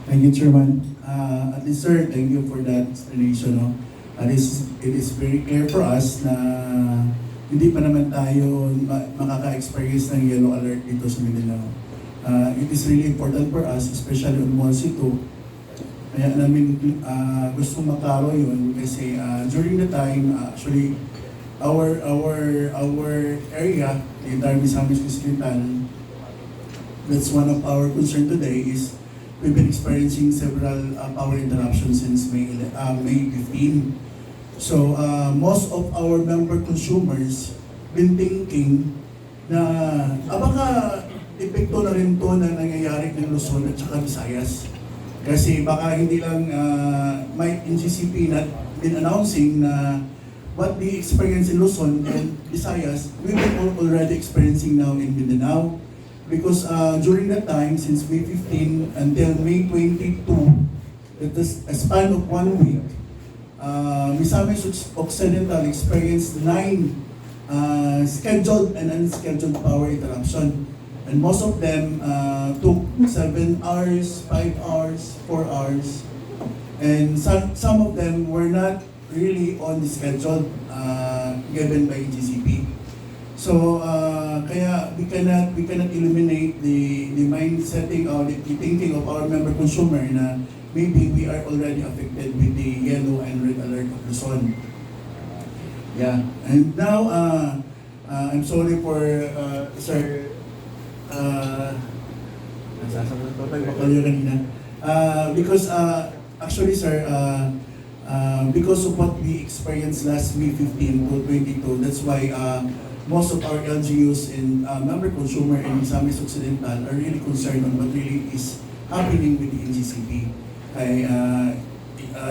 Thank you, Chairman. At least, sir, thank you for that explanation. No? It is very clear for us na hindi pa naman tayo makaka-experience ng yellow alert dito sa Mindanao. It is really important for us, especially on Monsi 2. Kaya namin gusto maklaro yun kasi during the time, actually, our area, the entire Misamis Hospital, that's one of our concern today is we've been experiencing several power interruptions since May 15. So most of our member consumers been thinking na baka epekto na rin to na nangyayari ng Luzon at saka Visayas. Kasi baka hindi lang may NGCP na been announcing na what we experience in Luzon and Visayas, we've been already experiencing now in Mindanao. Because during that time, since May 15 until May 22, that is a span of 1 week, Misamis Occidental experienced 9 scheduled and unscheduled power interruption. And most of them took 7 hours, 5 hours, 4 hours. And some of them were not really on the schedule given by GCP. So kaya we cannot eliminate the mindsetting or the thinking of our member consumer na maybe we are already affected with the yellow and red alert of Luzon. Yeah, and now I'm sorry for Sir because actually sir, because of what we experienced last May 15 to 22, that's why most of our LGUs and member consumer in Misamis Occidental are really concerned on what really is happening with the NGCP.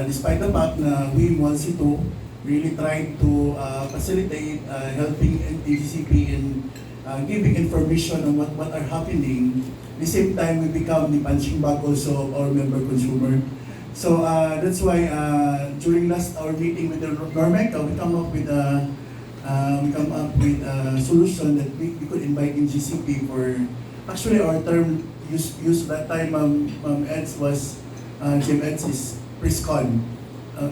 Despite the fact na we Monsi 2 really tried to facilitate helping NGCP in giving information on what are happening, at the same time we become the punching bag also of our member consumer. So that's why during our meeting with the Normeca, we come up with a solution that we could invite in GCP for. Actually, our term used that time, Ma'am Eds was Jim Eds is Priscon,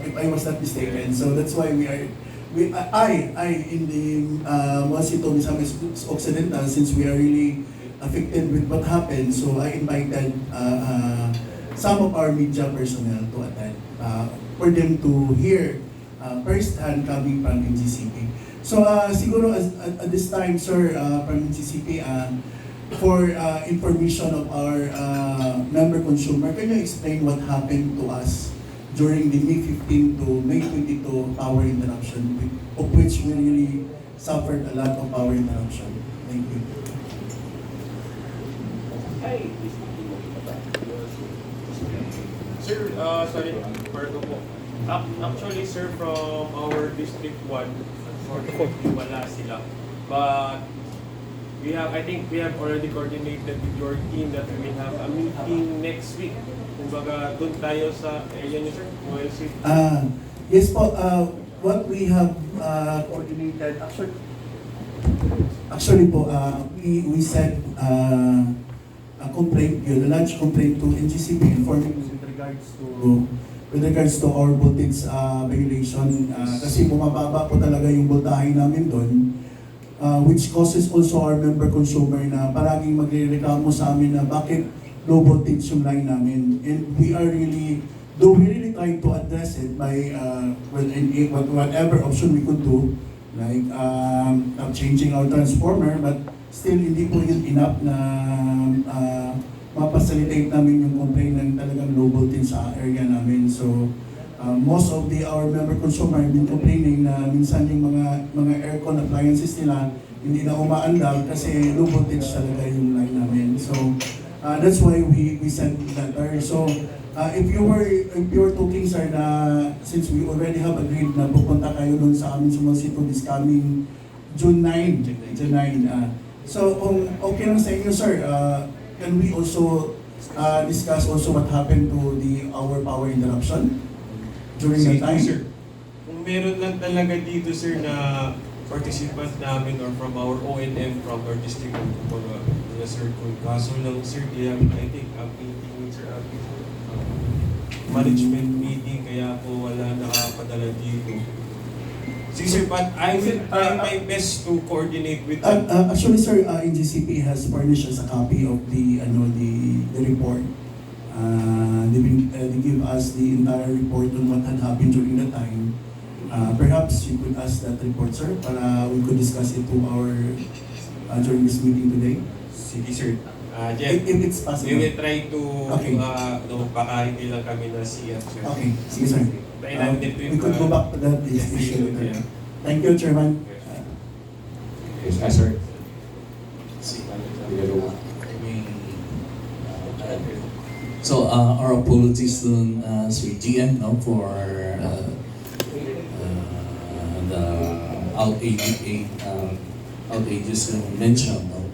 if I was not mistaken. So that's why I in the Monsi 2 Misamis Occidental, since we are really affected with what happened, so I invited some of our media personnel to attend for them to hear first-hand coming from NGCP. So siguro at this time, sir, from NGCP, for information of our member consumer, can you explain what happened to us during the May 15 to May 22 power interruption, of which we really suffered a lot of power interruption? Thank you. Sir, sorry, Marco po. Actually, sir, from our District 1, unfortunately, wala sila. But I think we have already coordinated with your team that we have a meeting next week. Kumbaga, doon tayo sa area niyo, sir, OLC. Yes po, what we have coordinated, actually po, we sent a complaint, a large complaint to NGCP informing with regards to our voltage violation. Kasi bumababa po talaga yung voltahe namin doon, which causes also our member consumer na palaging magrereklamo sa amin na bakit low voltage yung line namin. And we really try to address it by whatever option we could do, like changing our transformer, but still hindi po yun enough na mapacilitate namin yung complaint ng talagang low voltage sa area namin. So most of our member consumer have been complaining na minsan yung mga aircon appliances nila hindi na umaandar kasi low voltage talaga yung line namin. So that's why we sent that letter. So if you were talking, sir, na since we already have agreed na pupunta kayo doon sa amin sa Monsi 2 this coming June 9. So kung okay lang sa inyo, sir, can we also discuss also what happened to our power interruption during that time? Sir, kung meron lang talaga dito, sir, na participant namin or from our O&M from our district mga sir kung kaso lang sir kaya I think ang meeting with Sir Abby management meeting kaya po wala nakapadala dito. Si Sir Pat, I will try my best to coordinate with them. Actually, sir, NGCP has furnished us a copy of the report. They give us the entire report on what had happened during that time. Perhaps you could ask that report, sir, para we could discuss it to our during this meeting today. Sige sir. Jeff, If it's possible. we will try to, Okay. baka hindi lang kami na CF sir. Okay, sige, sir. We could go back to that issue later. Yeah. Thank you, Chairman. Yes, sir. So our apologies to Sir GM no, for the outages you mentioned. No?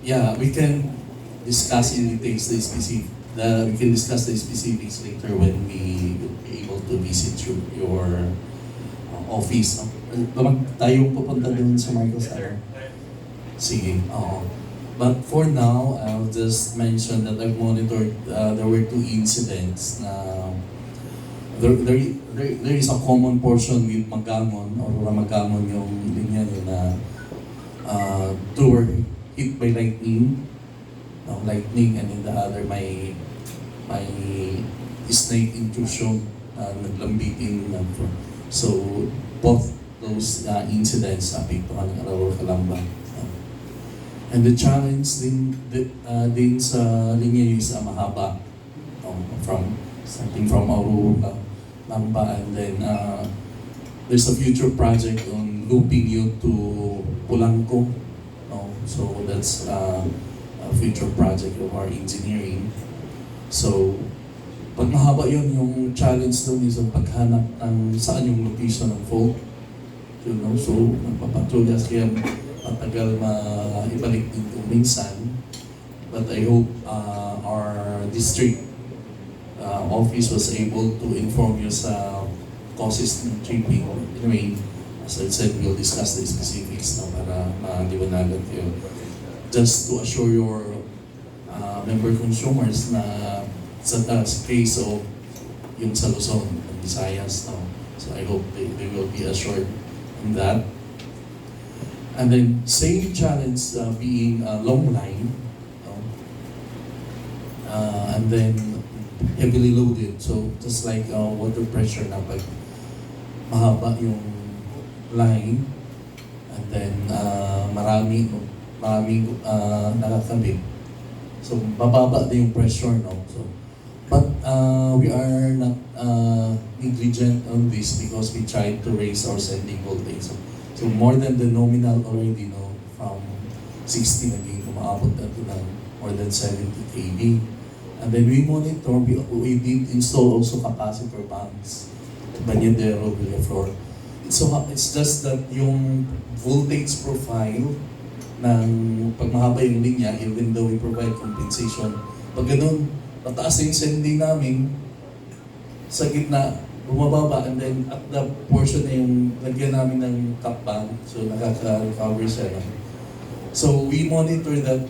Yeah, we can discuss in details the specific. We can discuss the specifics later when we be able to visit your office. Tayong pupunta doon sa Marcos Tower. Sige, oo. But for now, I'll just mention that I've monitored, there were 2 incidents na there is a common portion with Magamon or Magamon yung linya yun na two were hit by lightning, and then the other may snake intrusion, naglambitin. So both those incidents apektuhan ng Arauco Calamba. And the challenge din sa linya is mahaba, starting from Aurora, Lamba, and then there's a future project on looping you to Polanco. So that's a future project of our engineering. So pag mahaba yun, yung challenge doon is ang paghanap ng saan yung location ng fault. So nagpapatrolya kaya matagal maibalik din kung minsan. But I hope our district office was able to inform you sa causes ng tripping. Anyway, as I said, we'll discuss the specifics na para maliwanagan kayo. Just to assure your member consumers na sa case of yung sa Luzon, Visayas. So I hope they will be assured in that. And then same challenge being a long line, and then heavily loaded. So just like water pressure na pag mahaba yung line, and then maraming nakakabit. So bababa din yung pressure, no? So but we are not negligent on this because we tried to raise our sending voltage. So more than the nominal already, from 60 naging umaabot na to ng more than 70 kV. And then we monitor, we did install also capacitor banks to Banyadero, Villaflor. So it's just that yung voltage profile ng pag mahaba yung linya, even though we provide compensation, pag ganun, mataas yung sending namin, sa gitna, bumababa, and then at the portion na yung lagyan namin ng cap band, so nakaka-recover siya. So we monitor that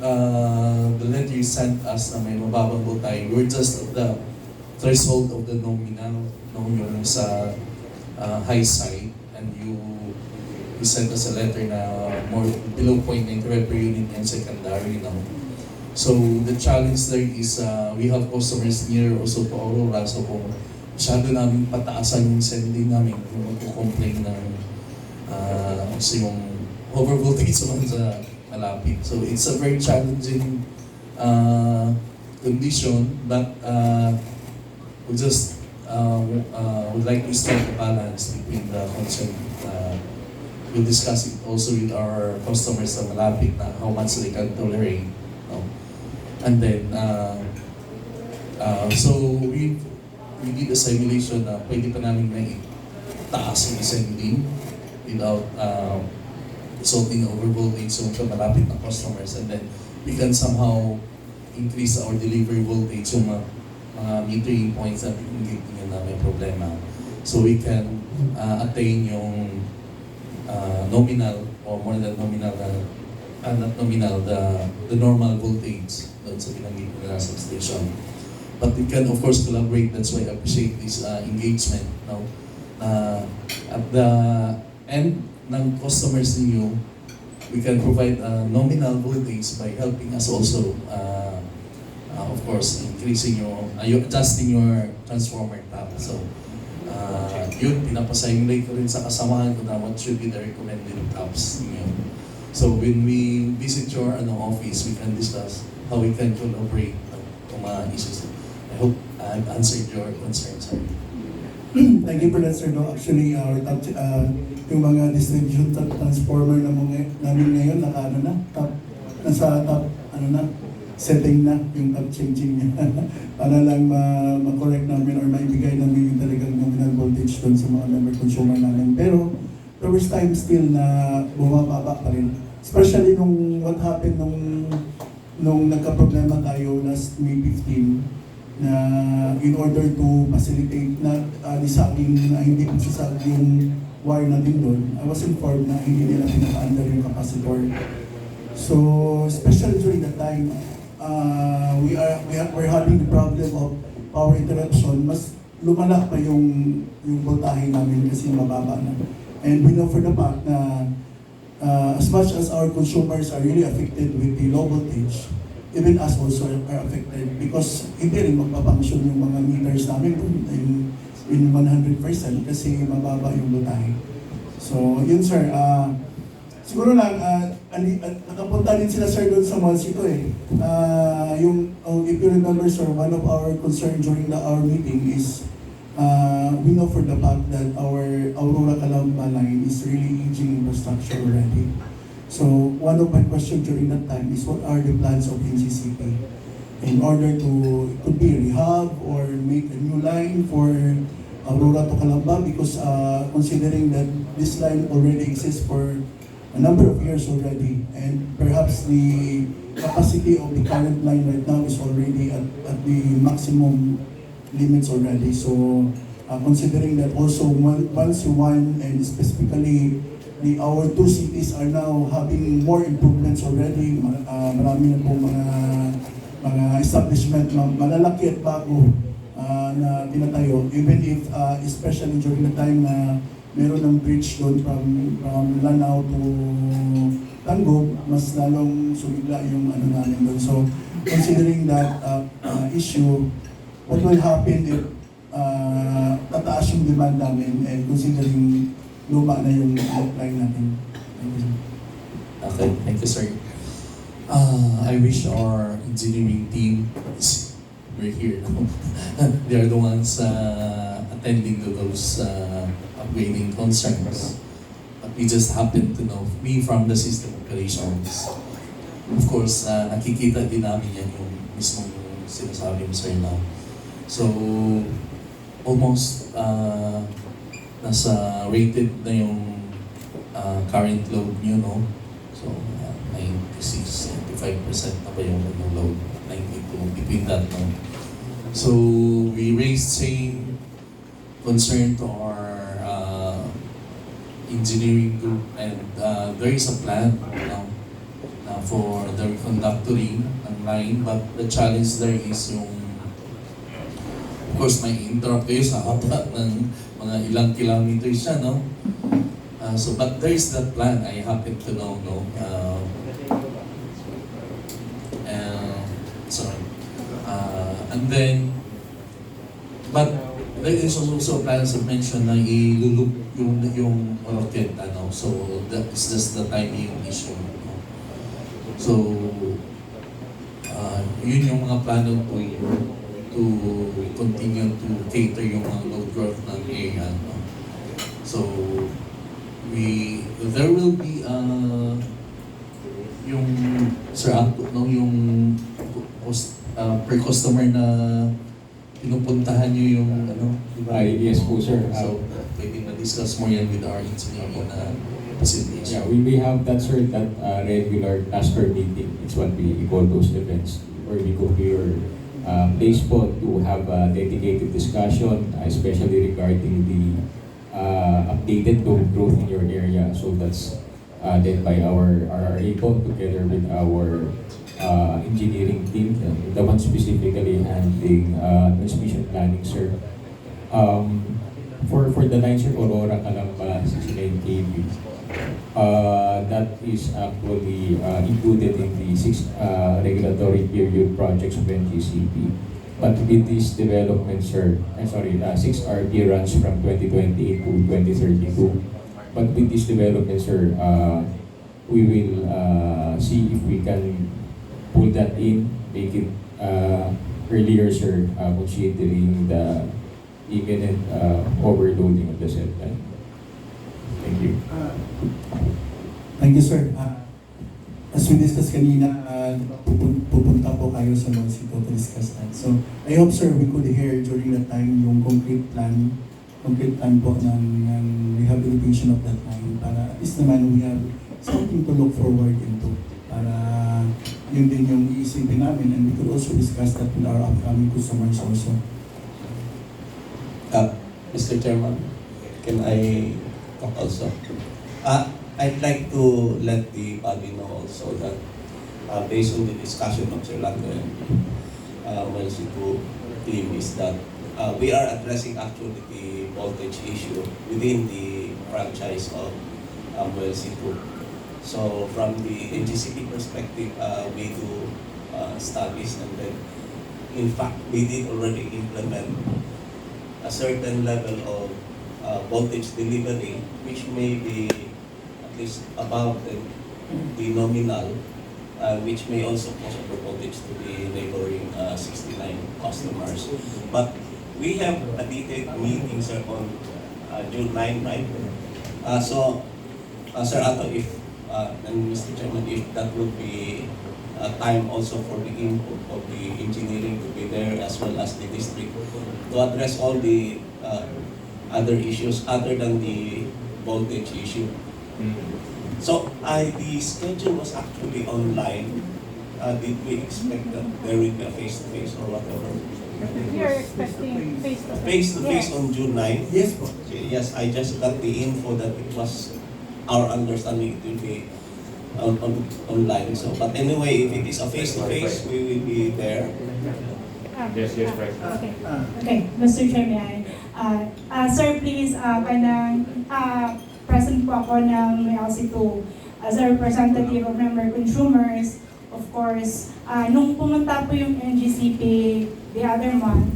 the letter you sent us na may mababang voltage, we're just at the threshold of the nominal, yung sa high side, and you sent us a letter na more below 0.9 per unit and secondary. So the challenge there is we have customers near also to Aurora, so kung masyado namin pataasan yung sending namin kung magko-complain ng kasi yung overvoltage naman sa malapit. So it's a very challenging condition, but we just would like to strike a balance between the concern. We'll discuss it also with our customers sa malapit na how much they can tolerate. And then, so we did a simulation na pwede pa namin may taas yung sending without resulting overvoltage so sa malapit na customers, and then we can somehow increase our delivery voltage yung mga metering points na pinigit nyo na may problema. so we can attain yung nominal or more than nominal, not nominal, the normal voltage doon sa pinamit nila sa station. But we can of course collaborate, that's why I appreciate this engagement. No? At the end ng customers ninyo, we can provide a nominal voltage by helping us also, of course, increasing your, adjusting your transformer tab. So, yun, pinapasimulate ko rin sa kasamahan ko na what should be the recommended tabs ninyo. So, when we visit your office, we can discuss how we can collaborate kung mga issues. I hope I've answered your concerns. Thank you for that, sir. No, actually, our top, yung mga distribution transformer namin ngayon, nasa top, setting na yung top changing niya. Para lang ma-correct namin or maibigay namin yung talagang nominal voltage doon sa mga member consumer namin. Pero, there was time still na bumababa pa rin. Especially nung what happened nung nagka-problema tayo last May 15, na in order to facilitate na disabling na hindi magsasag yung wire natin doon, I was informed na hindi nila pinaka-under yung capacitor. So, especially during that time, we're having the problem of power interruption. Mas lumala pa yung voltahe namin kasi mababa na. And we know for the fact na as much as our consumers are really affected with the low voltage, even us also are affected because hindi rin magpapunction yung mga meters namin in 100% kasi mababa yung voltahe. So, yun sir, siguro lang, nakapunta din sila sir doon sa Mall Cito eh. If you remember sir, one of our concern during our meeting is we know for the fact that our Aurora Calamba line is really aging infrastructure already. So one of my questions during that time is what are the plans of NCCP in order to, it could be rehab or make a new line for Aurora to Calamba because considering that this line already exists for a number of years already and perhaps the capacity of the current line right now is already at the maximum limits already. So considering that also once one and specifically our two cities are now having more improvements already. Marami na po mga establishment malalaki at bago na tinatayo. Even if, especially during the time na meron ng bridge doon from Lanao to Tangog, mas lalong sumigla yung namin doon. So, considering that issue, what will happen if tataas yung demand namin and considering luma na yung outline natin. Okay, thank you, sir. I wish our engineering team were here. They are the ones attending to those upgrading concerns. But we just happen to know, me from the system operations. Of course, nakikita din namin yan yung mismong sinasabi mo, sir, now. So, almost nasa rated na yung current load nyo, no? So, 96-95% na ba yung load? 92, between that, no? So, we raised same concern to our engineering group and there is a plan now for the reconductoring ng line, but the challenge there is yung, of course, may interrupt kayo sa haba ng mga ilang kilometers siya, no? But there is that plan, I happen to know, no? Sorry. And then, but there is also plans of mention na ilulup yung rocket, ano? So, that is just the timing issue, no? So, yun yung mga plano to continue to cater yung mga load growth ng area. No? So, there will be yung Sir Anto, no, yung per customer na pinupuntahan nyo yung diba? Yes po, sir. So, pwede na-discuss mo yan with our engineering na facilities. Yeah, we have that, sir, that regular tasker meeting. It's what we call those events where we go here place po to have a dedicated discussion, especially regarding the updated growth in your area. So that's led by our RRA po together with our engineering team, the one specifically handling transmission planning, sir. For the line, sir, Aurora, Calamba, 69 kV, that is actually included in the 6 regulatory period projects of NGCP. But with this development, sir, 6 RP runs from 2028 to 2032. But with this development, sir, we will see if we can pull that in, make it earlier, sir, considering the imminent overloading of the set line. Thank you. Thank you, sir. As we discussed kanina, pupunta po kayo sa Moncito to discuss that. So, I hope, sir, we could hear during that time yung concrete plan po ng rehabilitation of that line para at least naman we have something to look forward into para yun din yung iisipin namin, and we could also discuss that with our upcoming customers also. Mr. Chairman, can I talk also? I'd like to let the body know also that based on the discussion of Sir Lando and Moncito team is that we are addressing actually the voltage issue within the franchise of Moncito. So from the NGCP perspective, we do studies, and then in fact we did already implement a certain level of voltage delivery, which may be at least above the nominal, which may also cause overvoltage to the neighboring 69 customers. But we have a detailed meeting, sir, on June 9, right? Sir Ato, if and Mr. Chairman, if that would be time also for the input of the engineering to be there, as well as the district, to address all the other issues other than the voltage issue. So the schedule was actually online. Did we expect that there will be a face-to-face or whatever? We are expecting face-to-face. Face-to-face on June 9? Yes po. Yes, I just got the info that it was our understanding it will be online. So, but anyway, if it is a face-to-face, we will be there. Yes, President. Okay. Okay, Mr. Chairman. Sir, please, present po ako ng LC2 as a representative of member consumers. Of course, nung pumunta po yung NGCP the other month,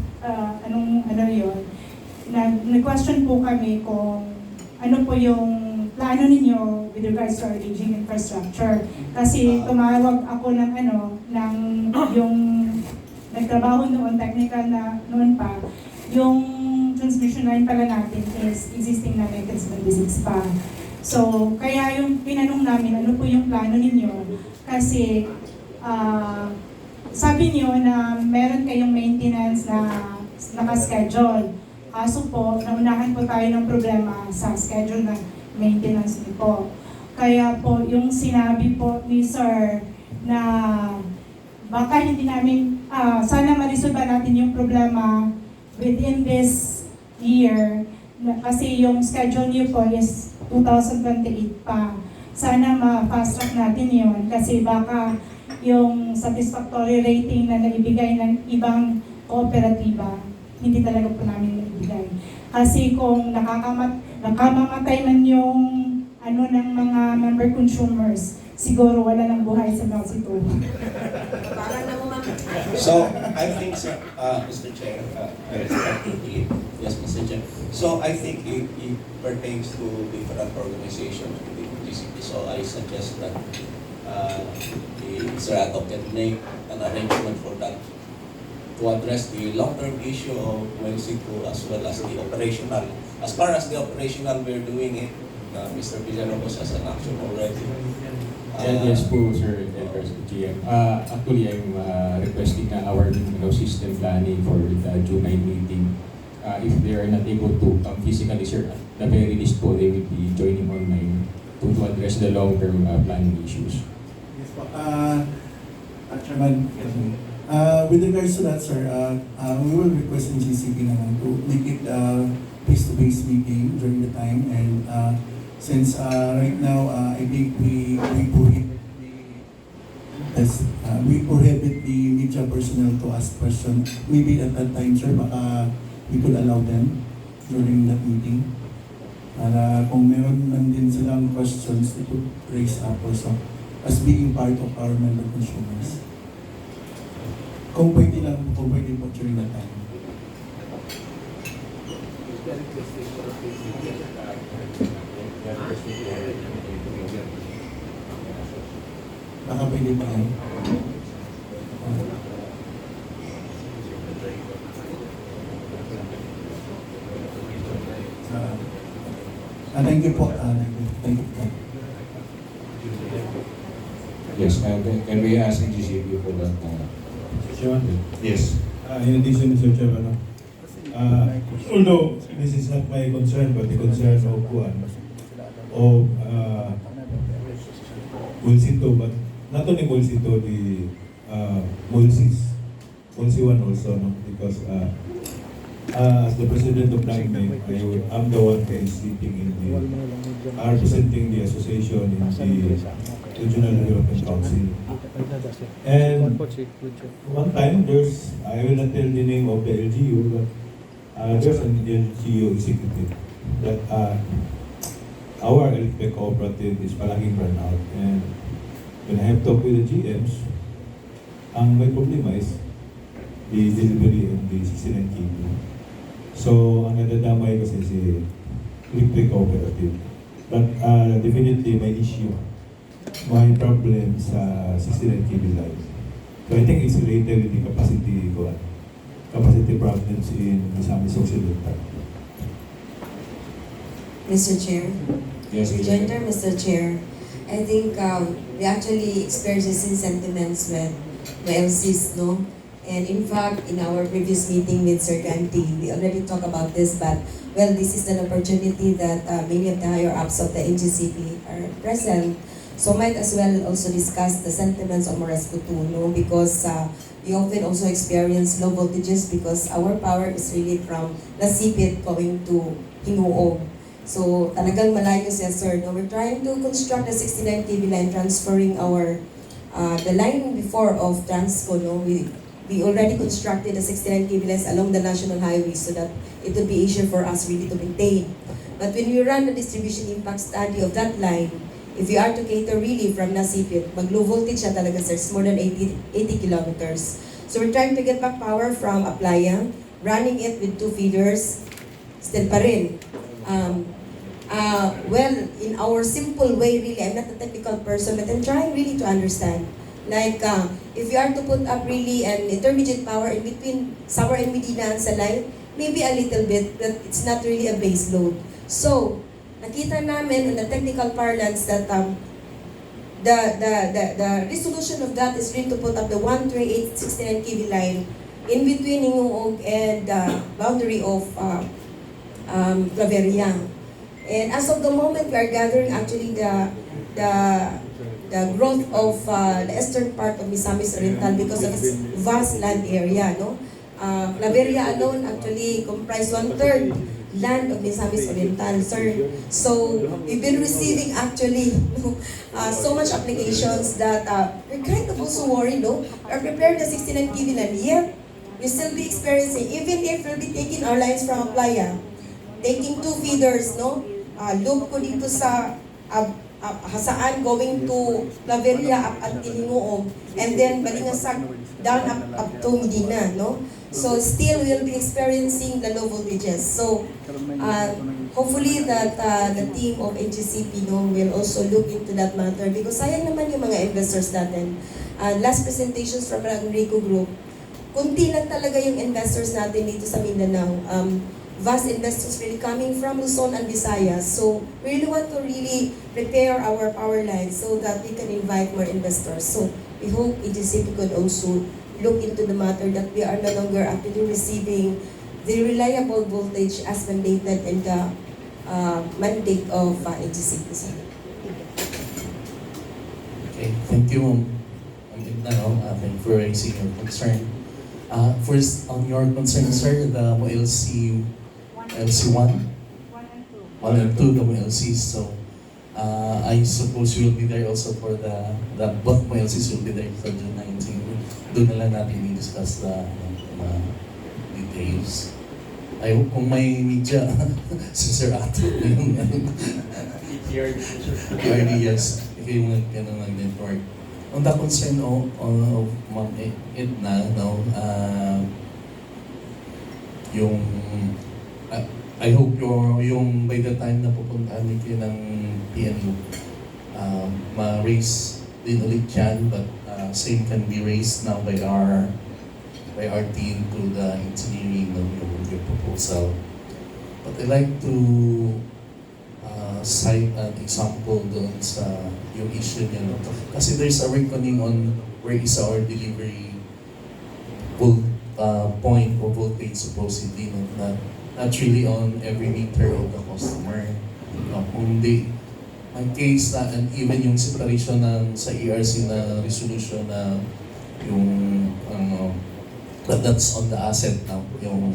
nag-question po kami kung ano po yung plano ninyo with regards to our aging infrastructure. Kasi tumawag ako ng yung nagtrabaho noon, technical na noon pa, yung transmission line pala natin is existing na 1976 pa. So, kaya yung tinanong namin, ano po yung plano ninyo? Kasi, sabi niyo na meron kayong maintenance na naka-schedule. Kaso po, naunahan po tayo ng problema sa schedule na maintenance niyo po. Kaya po, yung sinabi po ni Sir na baka hindi namin, sana ma-resolve natin yung problema within this year. Kasi yung schedule niyo po is 2028 pa. Sana ma-fast track natin yun kasi baka yung satisfactory rating na naibigay ng ibang kooperatiba, hindi talaga po namin naibigay. Kasi kung nakamamatay man yung ng mga member consumers, siguro wala nang buhay sa Moncito. So, I think, sir, Mr. Chair, yes, Mr. Chair. So, I think it pertains to different organizations within GCP. So, I suggest that Sir Ato can make an arrangement for that to address the long-term issue of Moncito as well as the operational. As far as the operational, we're doing it. Mr. Villalobos has an action already. Yes po, Sir GM. Actually, I'm requesting our system planning for the June 9 meeting. If they are not able to come physically, sir, at the very least po, they will be joining online to address the long-term planning issues. Yes po. Chairman, With regards to that, sir, we will request ng GCP naman to make it face-to-face meeting during the time. And since right now, I think we prohibit the media personnel to ask questions. Maybe at that time, sir, baka we could allow them during that meeting. Para kung meron man din silang questions, they could raise up also as being part of our member consumers. Kung pwede po during that time. Baka pwede pa yan. Thank you po. Thank you po. Yes, can we ask the GCP for that? Chairman? Yes. In addition, Mr. Chairman, although this is not my concern, but the concern of Mulsito, but not only Mulsito, the Mulsis, Mulsi one also, no? Because as the president of NAGME, I'm the one who is sitting representing the association in the Regional Development Council. And one time, I will not tell the name of the LGU, but there's an LGU executive that our LPEC cooperative is palaging run out. And when I have talked with the GMs, ang may problema is the delivery of the 69 kg. So, ang nadadamay kasi si electric cooperative. But definitely may issue, may problem sa 69 kg line. So, I think it's related with the capacity problems in Misamis Occidental. Mr. Chair, Yes, Rejoinder, Mr. Chair, I think we actually experienced the same sentiments with the LCs, no? And in fact, in our previous meeting with Sir Ganti, we already talked about this, but well, this is an opportunity that many of the higher ups of the NGCP are present. So might as well also discuss the sentiments of Moras Kutu, no? Because we often also experience low voltages because our power is really from Nasipit going to Hinguog. So talagang malayo siya, sir. No? We're trying to construct a 69 kV line, transferring our the line before of Transco. No? We already constructed a 69 kV lines along the national highway so that it would be easier for us really to maintain. But when we run the distribution impact study of that line, if you are to cater really from Nasipit, mag-low voltage siya talaga, sir. It's more than 80 kilometers. So we're trying to get back power from Aplaya, running it with 2 feeders, still pa rin. Well, in our simple way, really, I'm not a technical person, but I'm trying really to understand. Like, if you are to put up really an intermediate power in between somewhere in Medina and Salay, maybe a little bit, but it's not really a base load. So, nakita namin in the technical parlance that the resolution of that is really to put up the 13869 kV line in between Hinguog and boundary of Claveria. And as of the moment, we are gathering actually the growth of the eastern part of Misamis Oriental because of its vast land area. No, Claveria alone actually comprise 1/3 land of Misamis Oriental, sir. So we've been receiving actually so much applications that we're kind of also worried. No, we're preparing the 69 kV line, yet we still be experiencing, even if we'll be taking our lines from Aplaya, taking 2 feeders, no? Loop ko dito sa Hasaan going to Claveria up at Hinguog, and then Balingasag down up to Medina, no? So still we'll be experiencing the low voltages. So hopefully that the team of NGCP, no, will also look into that matter because sayang naman yung mga investors natin. Last presentations from Enrico Group, kunti lang talaga yung investors natin dito sa Mindanao. Vast investors really coming from Luzon and Visayas. So we really want to really prepare our power lines so that we can invite more investors. So we hope EGCP could also look into the matter that we are no longer actually receiving the reliable voltage as mandated in the mandate of EGCP. Okay, thank you, ma'am. Thank you for raising your concern. First, on your concern, sir, the LC1, 1 and 2, the LCs. So, I suppose you will be there also for both LCs will be there for June 19. Doon na lang natin i-discuss the details. I hope kung may media, si Sir Ato, yung yes, yung network. On the concern of Ma'am Edna, no, yung I hope yung by the time na pupuntahan niyo ng PNU, ma-raise din ulit yan, but same can be raised now by our team to the engineering ng your proposal. But I like to cite an example doon sa yung issue niya. No? Kasi there's a reckoning on where is our delivery point or voltage supposedly, no? Not really on every meter of the customer. No? Kundi may case na, and even yung separation ng sa ERC na resolution na yung but that's on the asset now, yung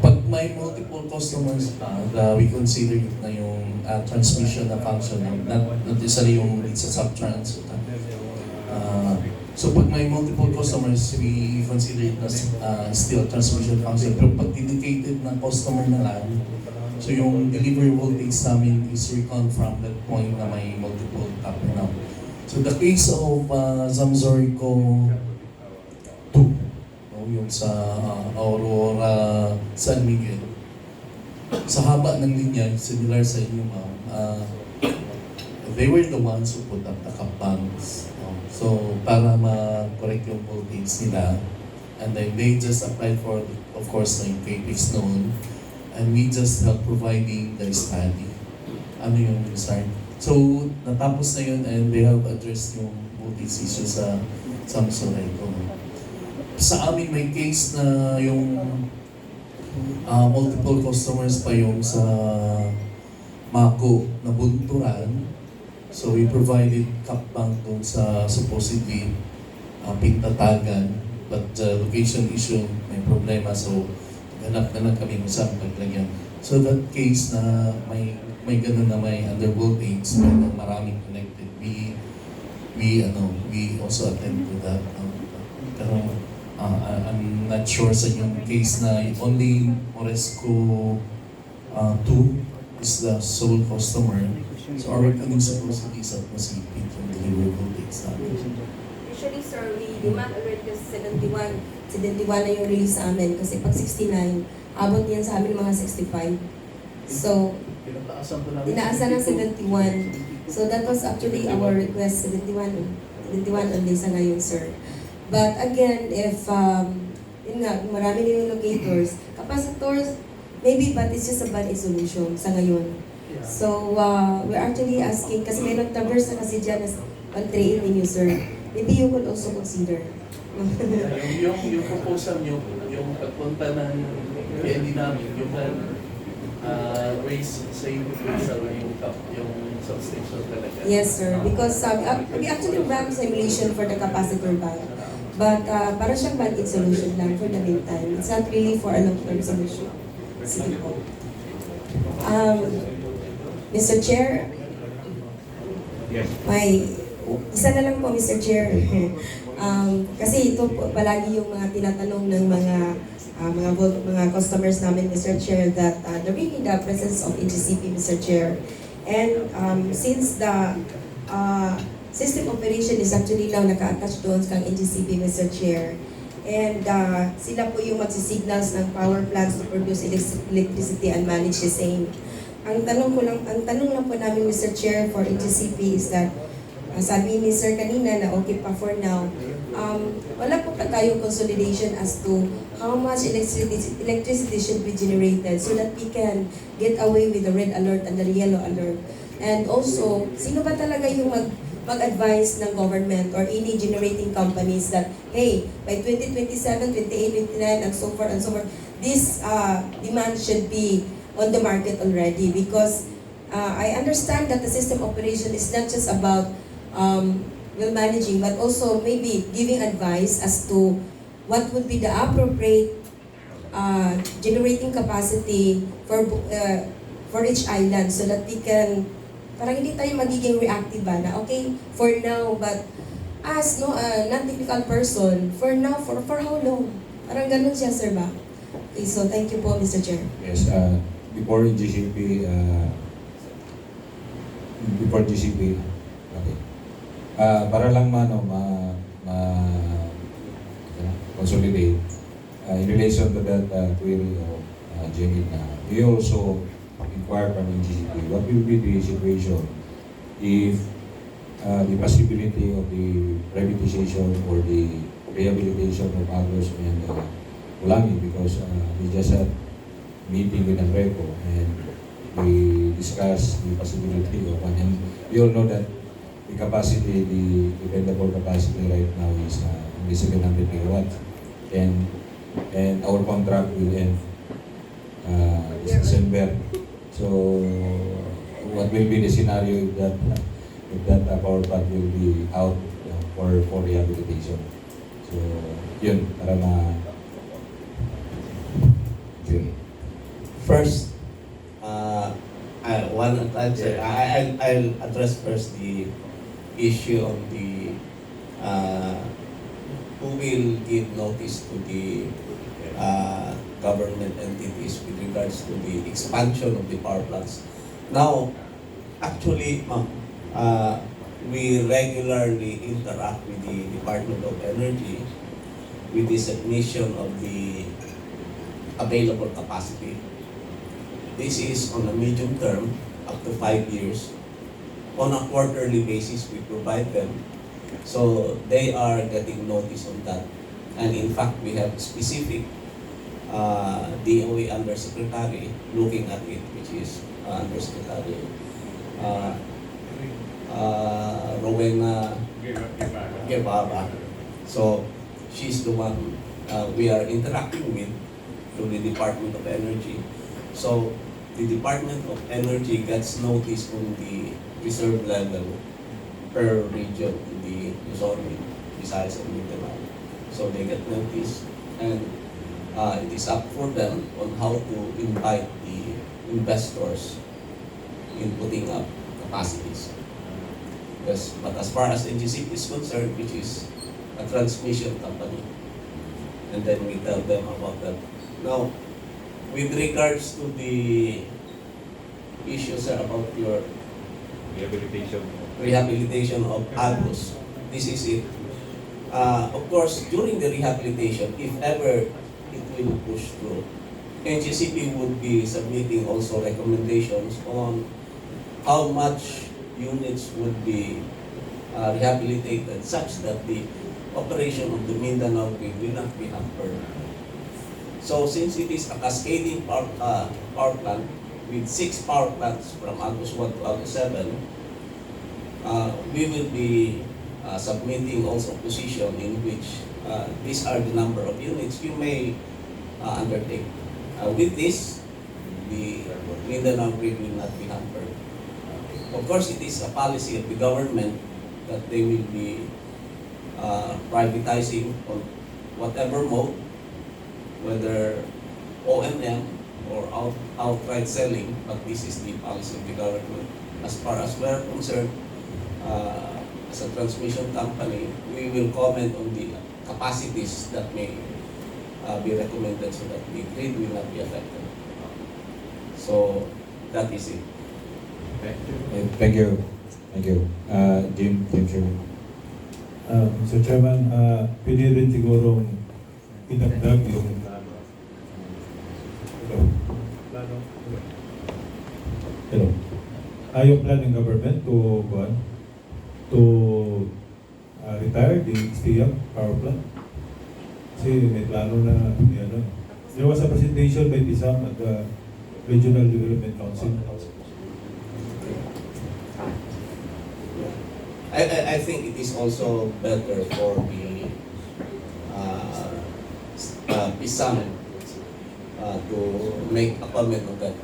pag may multiple customers we consider it na yung transmission na function, not necessarily yung it's a subtrans. So pag may multiple customers, we consider it as still transmission function. Pero pag dedicated na customer na lang, so yung delivery voltage namin is reckoned from that point na may multiple tap na. So the case of Zamzorico 2, yung sa Aurora San Miguel, sa haba ng linya, similar sa inyo ma'am, they were the ones who put up the cap banks. So para ma-correct yung voltage nila, and then they just applied for, of course, yung CAPEX noon, and we just help providing the study. Ano yung design? So, natapos na yun and they have addressed yung voltage issue sa Zamzorico. Sa amin may case na yung multiple customers pa yung sa Mako na bunturan. So we provided cap bank doon sa supposedly Pintatagan, but the location issue may problema, so ganap na lang kami sa paglagyan. So that case na may ganun na may under voltage na maraming connected, we also attend to that. Pero I'm not sure sa yung case na only Moresco 2 is the sole customer. So our reckoning supposedly is at masipit yung delivery voltage namin. Usually, sir, we demand already kasi 71 na yung release sa amin kasi pag 69, abot niyan sa amin mga 65. So, tinaasan ng 71. So that was actually our request, 71 only sa ngayon, sir. But again, if, yun nga, marami na yung locators, capacitors, maybe, but it's just a bad solution sa ngayon. So, we're actually asking, kasi may nag-traverse na kasi dyan as 138 ninyo, sir. Maybe you could also consider. yung proposal nyo, yung pagpunta ng PND namin, yung raise sa yung proposal, yung substation talaga. Yes, sir. Because we actually ran simulation for the capacitor bank. But para siyang band-aid solution lang for the meantime. It's not really for a long-term solution. Sige po. Mr. Chair, Yes. isa na lang po, Mr. Chair. Kasi ito po palagi yung mga tinatanong ng mga customers namin, Mr. Chair, that they're really the presence of EGCP, Mr. Chair. And since the system operation is actually now naka-attach doon kang EGCP, Mr. Chair, and sila po yung magsisignals ng power plants to produce electricity and manage the same. Ang tanong lang po namin, Mr. Chair, for EGCP is that sabi ni Sir kanina na okay pa for now, wala po pa tayong consolidation as to how much electricity should be generated so that we can get away with the red alert and the yellow alert. And also, sino ba talaga yung mag-advise ng government or any generating companies that, hey, by 2027, 28, 29, and so forth, this demand should be on the market already, because I understand that the system operation is not just about well managing, but also maybe giving advice as to what would be the appropriate generating capacity for each island, so that we can, parang hindi tayo magiging reactive ba na okay for now, but as non-technical person, for now, for how long? Parang ganun siya, sir ba? Okay, so thank you po, Mr. Chair. Yes, before GCP, okay. Para lang consolidate, in relation to that query of Jenny, we also inquire from GCP what will be the situation if the possibility of the privatization or the rehabilitation of Agos and Ulangi, because we just had meeting with Andreco and we discussed the possibility of one. And we all know that the capacity, the dependable capacity right now is only 700 megawatts, and our contract will end this December. So what will be the scenario if that power plant will be out for rehabilitation? So yun, para yun. First, I'll address first the issue of the who will give notice to the government entities with regards to the expansion of the power plants. Now, actually, we regularly interact with the Department of Energy with the submission of the available capacity. This is on a medium term, up to 5 years. On a quarterly basis, we provide them. So they are getting notice on that. And in fact, we have specific DOE Undersecretary looking at it, which is Undersecretary Rowena Guevara. So she's the one we are interacting with through the Department of Energy. So the Department of Energy gets notice on the reserve level per region in the Luzon, Visayas, and Mindanao. So they get notice, and it is up for them on how to invite the investors in putting up capacities. Yes, but as far as NGCP is concerned, which is a transmission company, and then we tell them about that. Now, with regards to the issues about your rehabilitation of Agos, this is it. Of course, during the rehabilitation, if ever it will push through, NGCP would be submitting also recommendations on how much units would be rehabilitated such that the operation of the Mindanao Grid will not be hampered. So since it is a cascading power plant with 6 power plants from Agos 1 to Agos 7, we will be submitting also position in which these are the number of units you may undertake. With this, the Mindanao Grid will not be hampered. Of course, it is a policy of the government that they will be privatizing on whatever mode, whether O&M or outright selling, but this is the policy of the government. As far as we're concerned, as a transmission company, we will comment on the capacities that may be recommended so that the grid will not be affected. So that is it. Thank you. Jim Chairman. Mr. Chairman, pwede rin sigurong idagdag yung Hello. Yung plan ng government to retire the Xtiyak power plant. Kasi may plano na there was a presentation by TISAM at the Regional Development Council. I think it is also better for the PISAM to make a comment on that.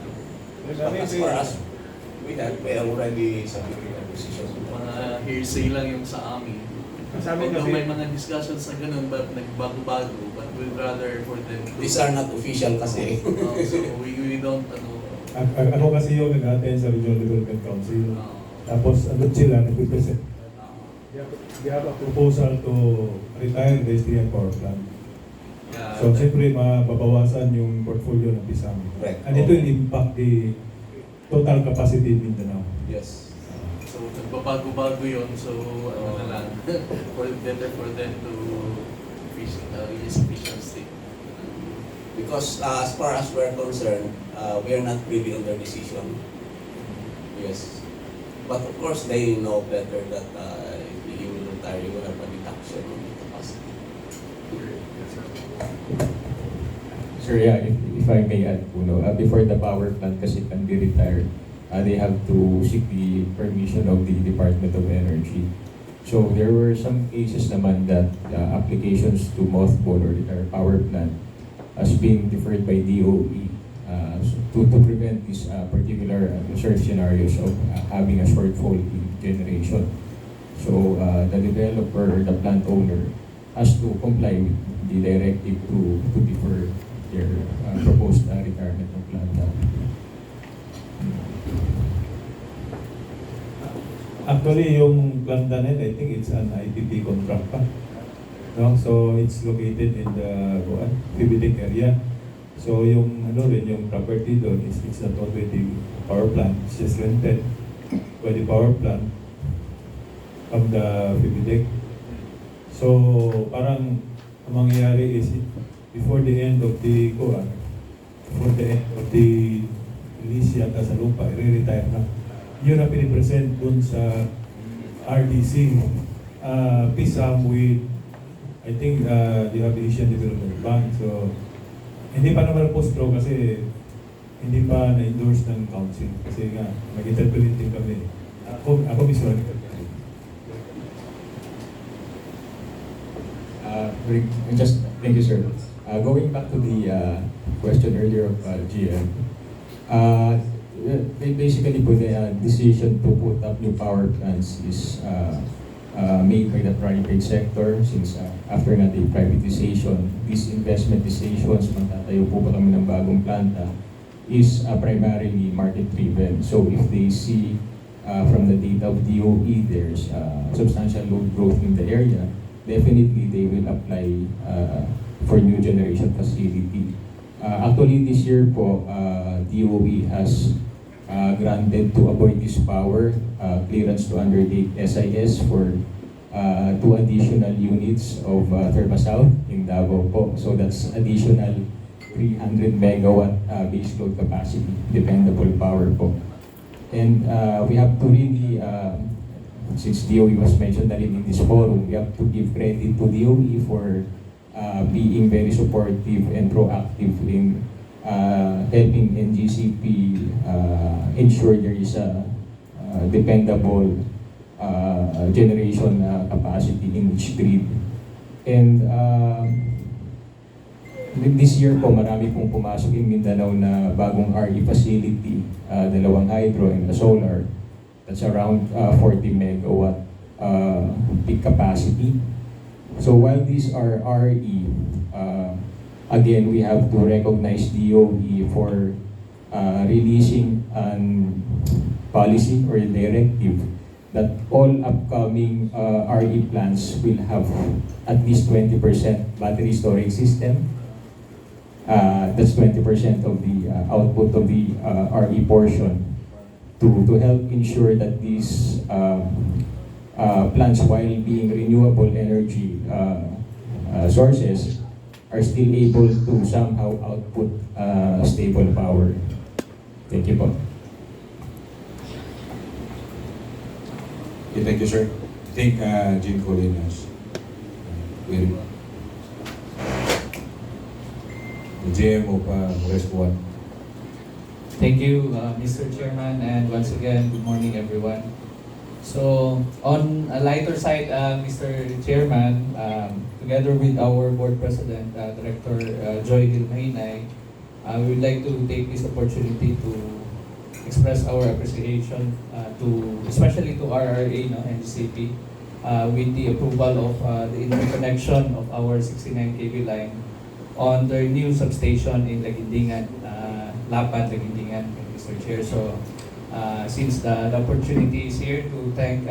But as far as We already submitted a decision. Mga hearsay lang yung sa amin. Sa amin Although kasi- may mga discussions na ganun, but nagbago-bago, but we'd rather for them to... These are not official kasi. So we don't, Ako kasi yung nag-attend sa Regional Development Council. uh, Tapos andun sila, nag-present We have a proposal to retire the STM power plant. yeah, So siyempre mababawasan yung portfolio ng PISAM. Correct. And ito will impact the total capacity in Mindanao. Yes. so nagbabago-bago yun, so ano na lang, better for them to use efficiency. Because as far as we're concerned, we are not privy on their decision. Yes. But of course, they know better that if you will retire, you will have a reduction in the capacity. Sir, yeah, if I may add, before the power plant kasi can be retired, they have to seek the permission of the Department of Energy. So there were some cases naman that applications to mothball or retire power plant as being deferred by DOE to prevent these particular research scenarios of having a shortfall in generation. So the developer or the plant owner has to comply with the directive to defer their proposed retirement of plant. Actually, yung planta na yun, I think it's an IPP contract pa. No? So it's located in the Pibidik area. So yung yung property doon is it's not owned by the power plant, it's just rented by the power plant from the Pibidik. So parang ang mangyayari is before the end of the lease yata sa lupa, i-retire na. Yun ang pinipresent dun sa RDC. PISAM with, I think, the Aviation Development Bank. So, hindi pa naman post-pro kasi hindi pa na-endorse ng council. Kasi nga, nag-interpolate din kami. Ako mismo. Thank you, sir. Going back to the question earlier of GM, basically po the decision to put up new power plants is made by the private sector since after nga the privatization, these investment decisions, magtatayo po ba kami ng bagong planta, is primarily market-driven. So if they see from the data of DOE, there's substantial load growth in the area, definitely they will apply for new generation facility. Actually, this year po, DOE has granted to avoid this power clearance to undertake SIS for 2 additional units of Therma South in Davao po. So that's additional 300 megawatt base load capacity, dependable power po. And we have to really, since DOE was mentioned na rin in this forum, we have to give credit to DOE for being very supportive and proactive in helping NGCP ensure there is a dependable generation capacity in each grid. And this year po, marami pong pumasok in Mindanao na bagong RE facility, 2 hydro and a solar. That's around 40 megawatt peak capacity. So while these are RE, again, we have to recognize DOE for releasing an policy or directive that all upcoming RE plants will have at least 20% battery storage system. That's 20% of the output of the RE portion to help ensure that these plants, while being renewable energy sources, are still able to somehow output stable power. Thank you po. Okay, thank you, sir. I think Jean Colin has will the GM of West One. Thank you, Mr. Chairman, and once again, good morning, everyone. So, on a lighter side, Mr. Chairman, together with our Board President, Director Joy Gilmahinay, we would like to take this opportunity to express our appreciation to, especially to RRA, no, and GCP, with the approval of the interconnection of our 69 kV line on their new substation in Lagindingan, Lapad, Lagindingan, Mr. Chair. So, since the opportunity is here to thank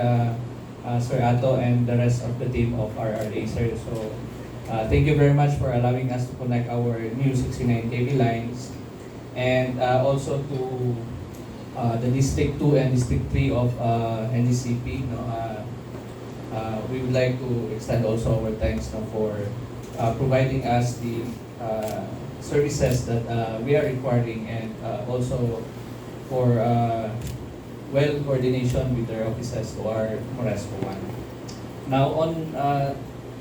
Sir Ato and the rest of the team of RRA, sir. So, thank you very much for allowing us to connect our new 69 kV lines, and also to the District 2 and District 3 of NDCP. No, we would like to extend also our thanks, no, for providing us the services that we are requiring, and also for well coordination with their offices to our Moresco 1. Now on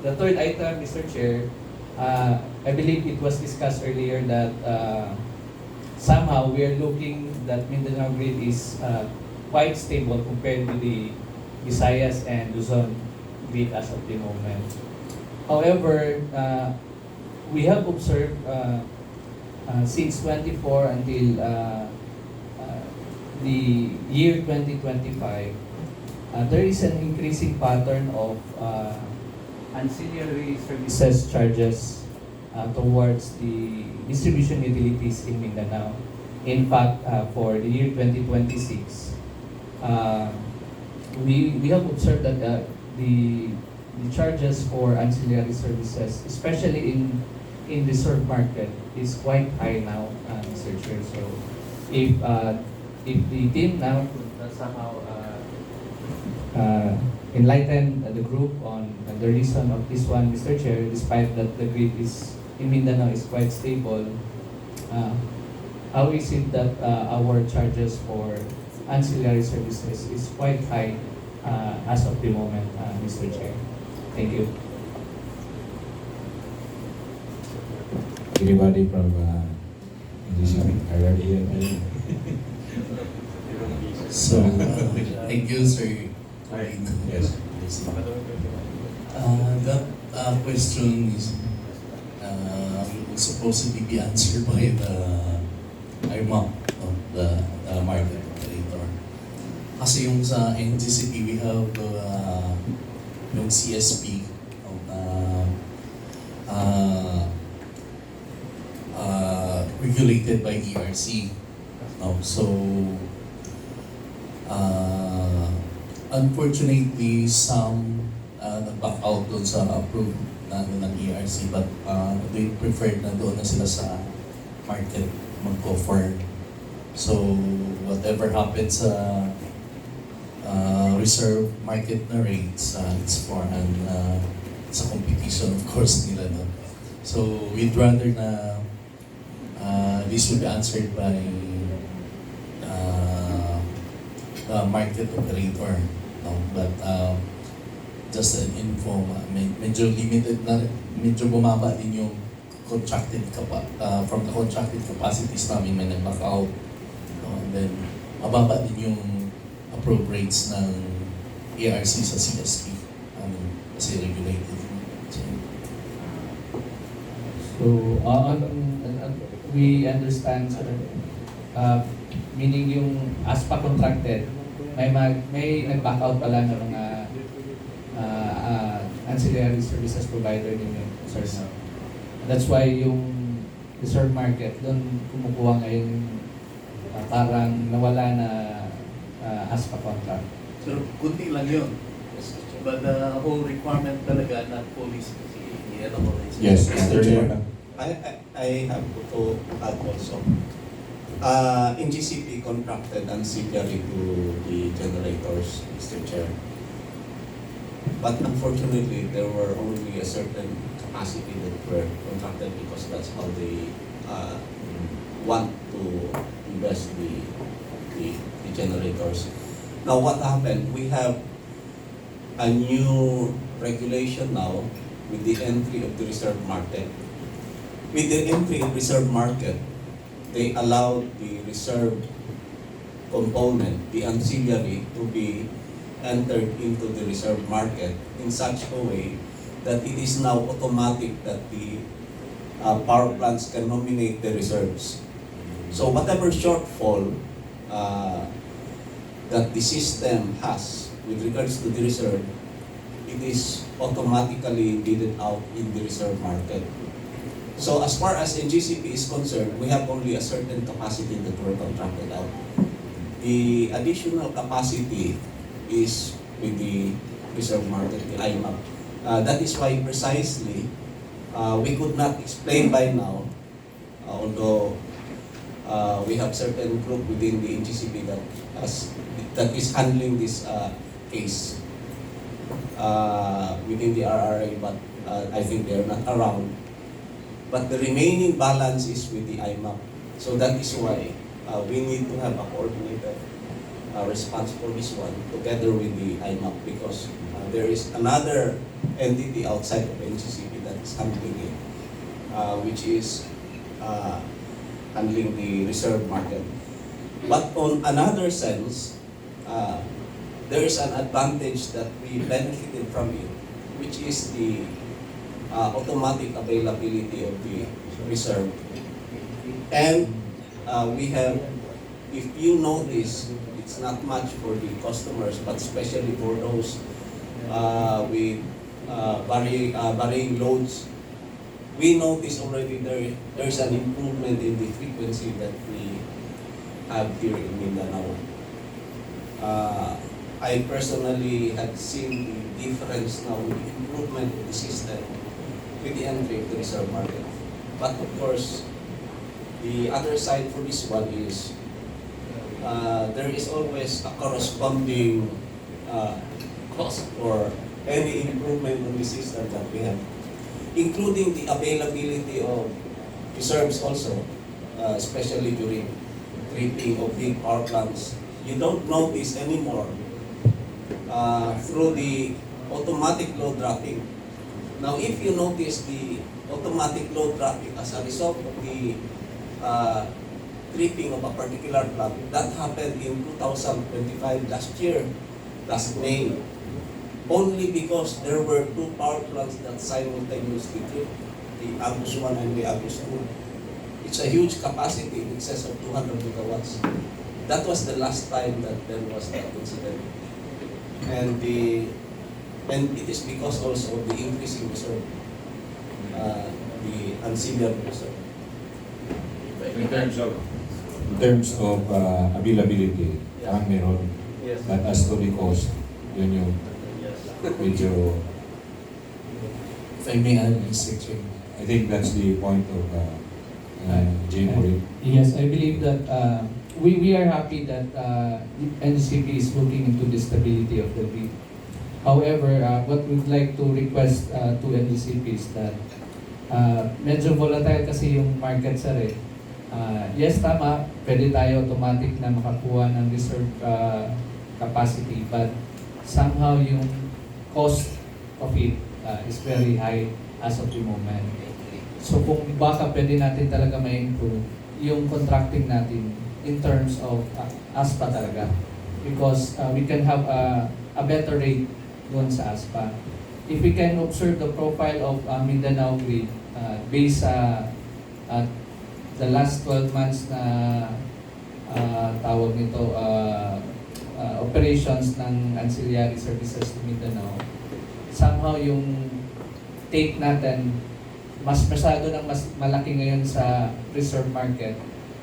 the third item, Mr. Chair, I believe it was discussed earlier that somehow we are looking that Mindanao grid is quite stable compared to the Visayas and Luzon grid as of the moment. However, we have observed since 24 until the year 2025, there is an increasing pattern of ancillary services charges towards the distribution utilities in Mindanao. In fact, for the year 2026, we have observed that the charges for ancillary services, especially in reserve market, is quite high now, Mr. Chair. So if the team now could somehow enlighten the group on the reason of this one, Mr. Chair, despite that the grid is in Mindanao is quite stable, how is it that our charges for ancillary services is quite high as of the moment, Mr. Chair? Thank you. Anybody from NDCP, RRA? So, thank you, Sir. Yes. That question is will supposedly be answered by the IMAP, the market operator. Kasi yung sa NGCP, we have yung CSP, regulated by ERC. So, unfortunately, some nag-back out doon sa approved ng ERC, but they preferred na doon na sila sa market mag-offer. So, whatever happens sa reserve market na rates, it's for sa competition, of course, nila. No? So, we'd rather na this will be answered by the market operator. No? But just an info, medyo limited na, medyo bumaba din yung contracted from the contracted capacities namin may nag-back out. And then, mababa din yung approved rates ng ERC sa CSP. Kasi regulated. So, we understand, sir, meaning yung ASPA contracted, may nag-back out pala ng mga ancillary services provider ninyo, sir. That's why yung reserve market, doon kumukuha ngayon parang nawala na ASPA contract. So, kunti lang yun. But the whole requirement talaga na police Yes, Mr. Chair. I have to add also. NGCP contracted ancillary to the generators, Mr. Chair. But unfortunately, there were only a certain capacity that were contracted because that's how they want to invest the generators. Now, what happened? We have a new regulation now with the entry of the reserve market. With the entry of reserve market, they allowed the reserve component, the ancillary, to be entered into the reserve market in such a way that it is now automatic that the power plants can nominate the reserves. So whatever shortfall that the system has with regards to the reserve, it is automatically bidded out in the reserve market. So as far as NGCP is concerned, we have only a certain capacity that we're contracted out. The additional capacity is with the reserve market, the IMAP. That is why precisely we could not explain by now, although we have certain group within the NGCP that is handling this case within the RRA, but I think they are not around. But the remaining balance is with the IMAP. So that is why we need to have a coordinated response for this one together with the IMAP, because there is another entity outside of NGCP that is handling it, which is handling the reserve market. But on another sense, there is an advantage that we benefited from it, which is the automatic availability of the reserve. And we have, if you notice, it's not much for the customers, but especially for those with varying loads. We notice already there's an improvement in the frequency that we have here in Mindanao. I personally have seen the difference now, the improvement in the system with the entry of the reserve market. But of course, the other side for this one is there is always a corresponding cost for any improvement on the system that we have, including the availability of reserves also, especially during tripping of big power plants. You don't notice anymore through the automatic load dropping. Now, if you notice the automatic load dropping as a result of the tripping of a particular plant, that happened in 2025, last May, only because there were two power plants that simultaneously tripped, the Agus 1 and the Agus 2. It's a huge capacity in excess of 200 megawatts. That was the last time that there was that incident. And it is because also of the increasing reserve, the ancillary reserve. In terms of availability, parang meron. Yes. But as to the cost, yun yung medyo, If I may add, Mr. Chair. I think that's the point of Jane Morin. Yes, I believe that we are happy that NGCP is looking into the stability of the grid. However, what we'd like to request to NGCP is that medyo volatile kasi yung market sir eh. Yes, tama, pwede tayo automatic na makakuha ng reserve capacity, but somehow yung cost of it is very high as of the moment. So kung baka pwede natin talaga ma-improve yung contracting natin in terms of ASPA talaga, because we can have a better rate doon sa ASPA. If we can observe the profile of Mindanao grid based sa the last 12 months na tawag nito operations ng ancillary services to Mindanao, somehow yung take natin mas masyado ng mas malaki ngayon sa reserve market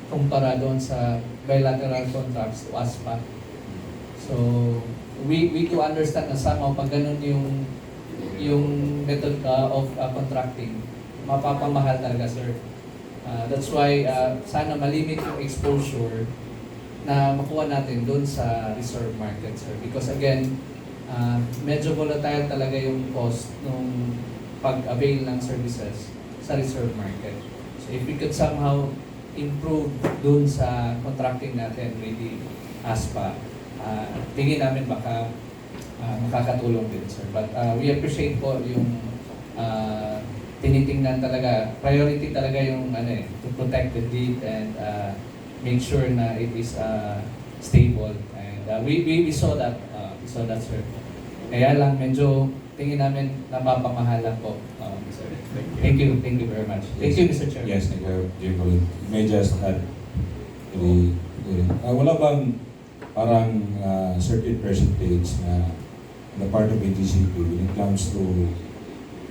kumpara doon sa bilateral contracts to ASPA. So we do understand na somehow pag ganun yung method of contracting, mapapamahal talaga sir. That's why sana malimit yung exposure na makuha natin doon sa reserve market sir, because again medyo volatile talaga yung cost nung pag-avail ng services sa reserve market. So if we could somehow improve doon sa contracting natin with the ASPA, tingin namin baka makakatulong din sir. But we appreciate po yung tinitingnan talaga, priority talaga yung to protect the grid and make sure na it is stable. And we saw that sir. Kaya lang medyo tingin namin napapamahalan po. Sir. Thank you very much. Thank you, Mr. Chair. Yes, Jane Morin. May just add the Wala bang parang certain percentage na the part of AGCP when it comes to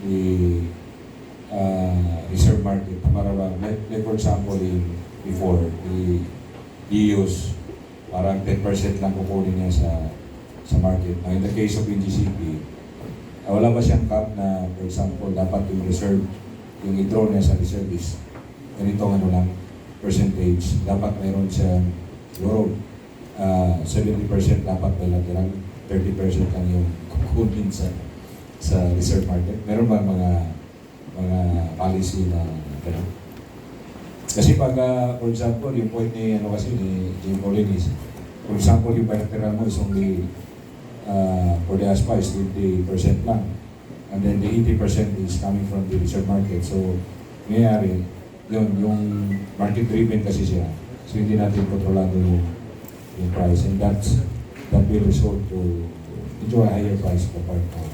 the reserve market, para bang, like for example, before, the EUs, parang 10% lang kukunin niya sa market. Now, in the case of NGCP, wala ba siyang cap na, for example, dapat yung reserve, yung i-draw niya sa reserve is ganitong ano lang, percentage, dapat mayroon siyang siguro 70% dapat bilateral, 30% lang yung kukunin sa reserve market. Meron ba mga policy na gano'n? Kasi pag, for example, yung point ni Jim Colin is, for example, yung bilateral mo is only for the ASPA is 20% lang. And then the 80% is coming from the reserve market. So, nangyayari, yung market-driven kasi siya. So, hindi natin kontrolado yung price. And that will result to a higher price for part of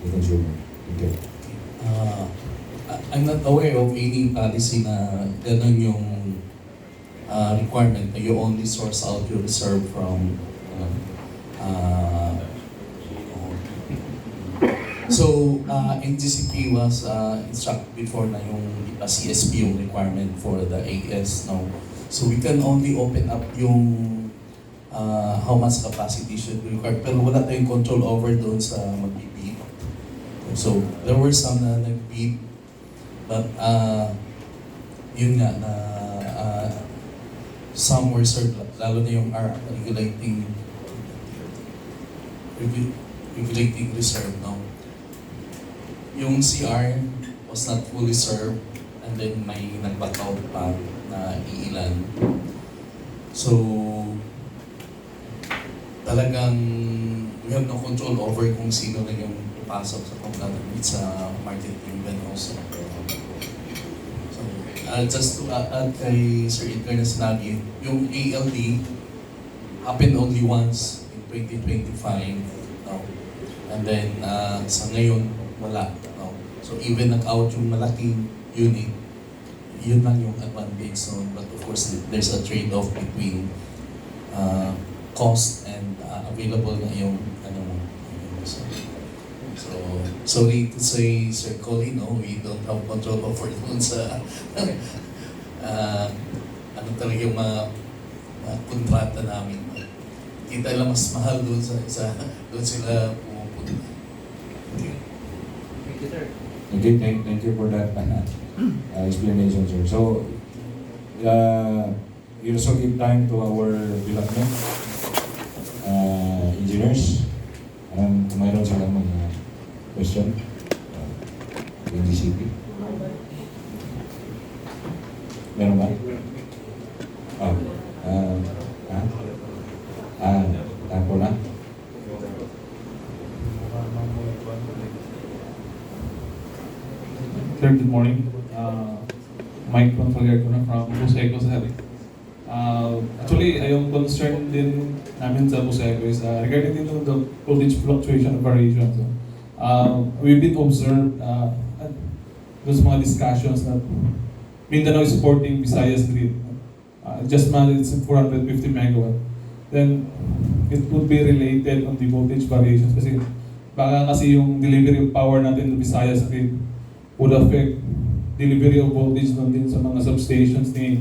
the consumer. Okay. I'm not aware of any policy na gano'n yung requirement na you only source out your reserve from so NGCP was instructed before na yung CSP yung requirement for the AS now. So we can only open up yung how much capacity should be required, pero wala tayong control over doon sa mag-bid. So there were some na nag-bid, but yun nga na some were served, lalo na yung regulating reserve, no? Yung CR was not fully served, and then may nag-back out pa na iilan. So, talagang we have no control over kung sino na yung ipasok sa pagkakamit sa market even also. So, just to add kay Sir Edgar na sinabi, yung ALD happened only once in 2025. No? And then, sa ngayon, wala. No? So, even nag-out yung malaking unit, yun lang yung advantage. So, but of course, there's a trade-off between cost and available na yung so sorry to say, Sir Colin, no, we don't have control over dun sa ano talaga yung mga kontrata namin. Kita lang mas mahal dun dun sila pumupunta. Thank you, sir. Okay, thank you for that explanation, sir. So, you also give time to our development engineers. Kung mayroon silang mga question, NGCP. Meron ba? Tapo na? Sir, good morning. Mike Confaller from Buseco Sari. Actually, yung concern din namin sa Buseco is regarding din the voltage fluctuation variations. We've been observed those mga discussions that Mindanao is supporting Visayas grid. Just managed 450 megawatt. Then, it would be related on the voltage variations kasi baka kasi yung delivery of power natin to Visayas grid would affect delivery of voltage doon din sa mga substations ni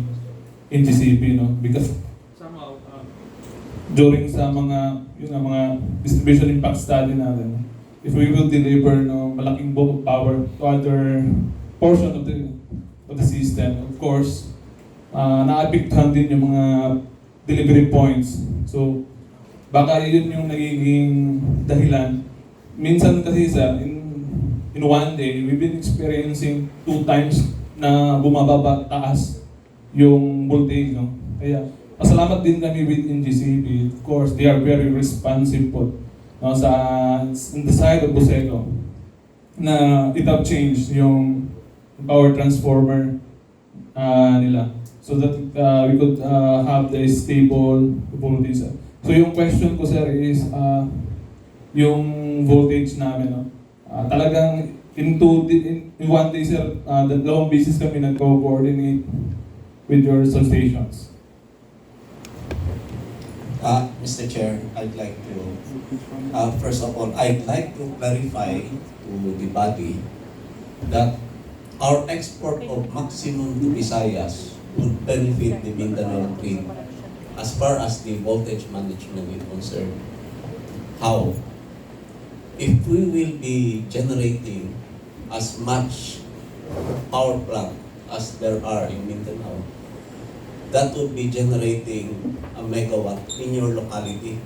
NGCP, no? Because somehow, during sa mga distribution impact study natin, if we will deliver malaking bulk of power to other portion of the system, of course, naapektuhan din yung mga delivery points. So, baka yun yung nagiging dahilan. Minsan kasi in one day, we've been experiencing 2 times na bumababa taas yung voltage, no? Kaya, pasalamat din kami with NGCP. Of course, they are very responsive po, no, in the side of Buseco na it have changed yung power transformer nila so that we could have the stable voltage. So yung question ko, sir, is yung voltage namin, no? Talagang in one day, sir, dalawang beses kami nagko-coordinate with your substations. Mr. Chair, I'd like to, first of all, I'd like to clarify to the body that our export of maximum to Visayas would benefit the Mindanao grid as far as the voltage management is concerned. How? If we will be generating as much power plant as there are in Mindanao, that would be generating a megawatt in your locality,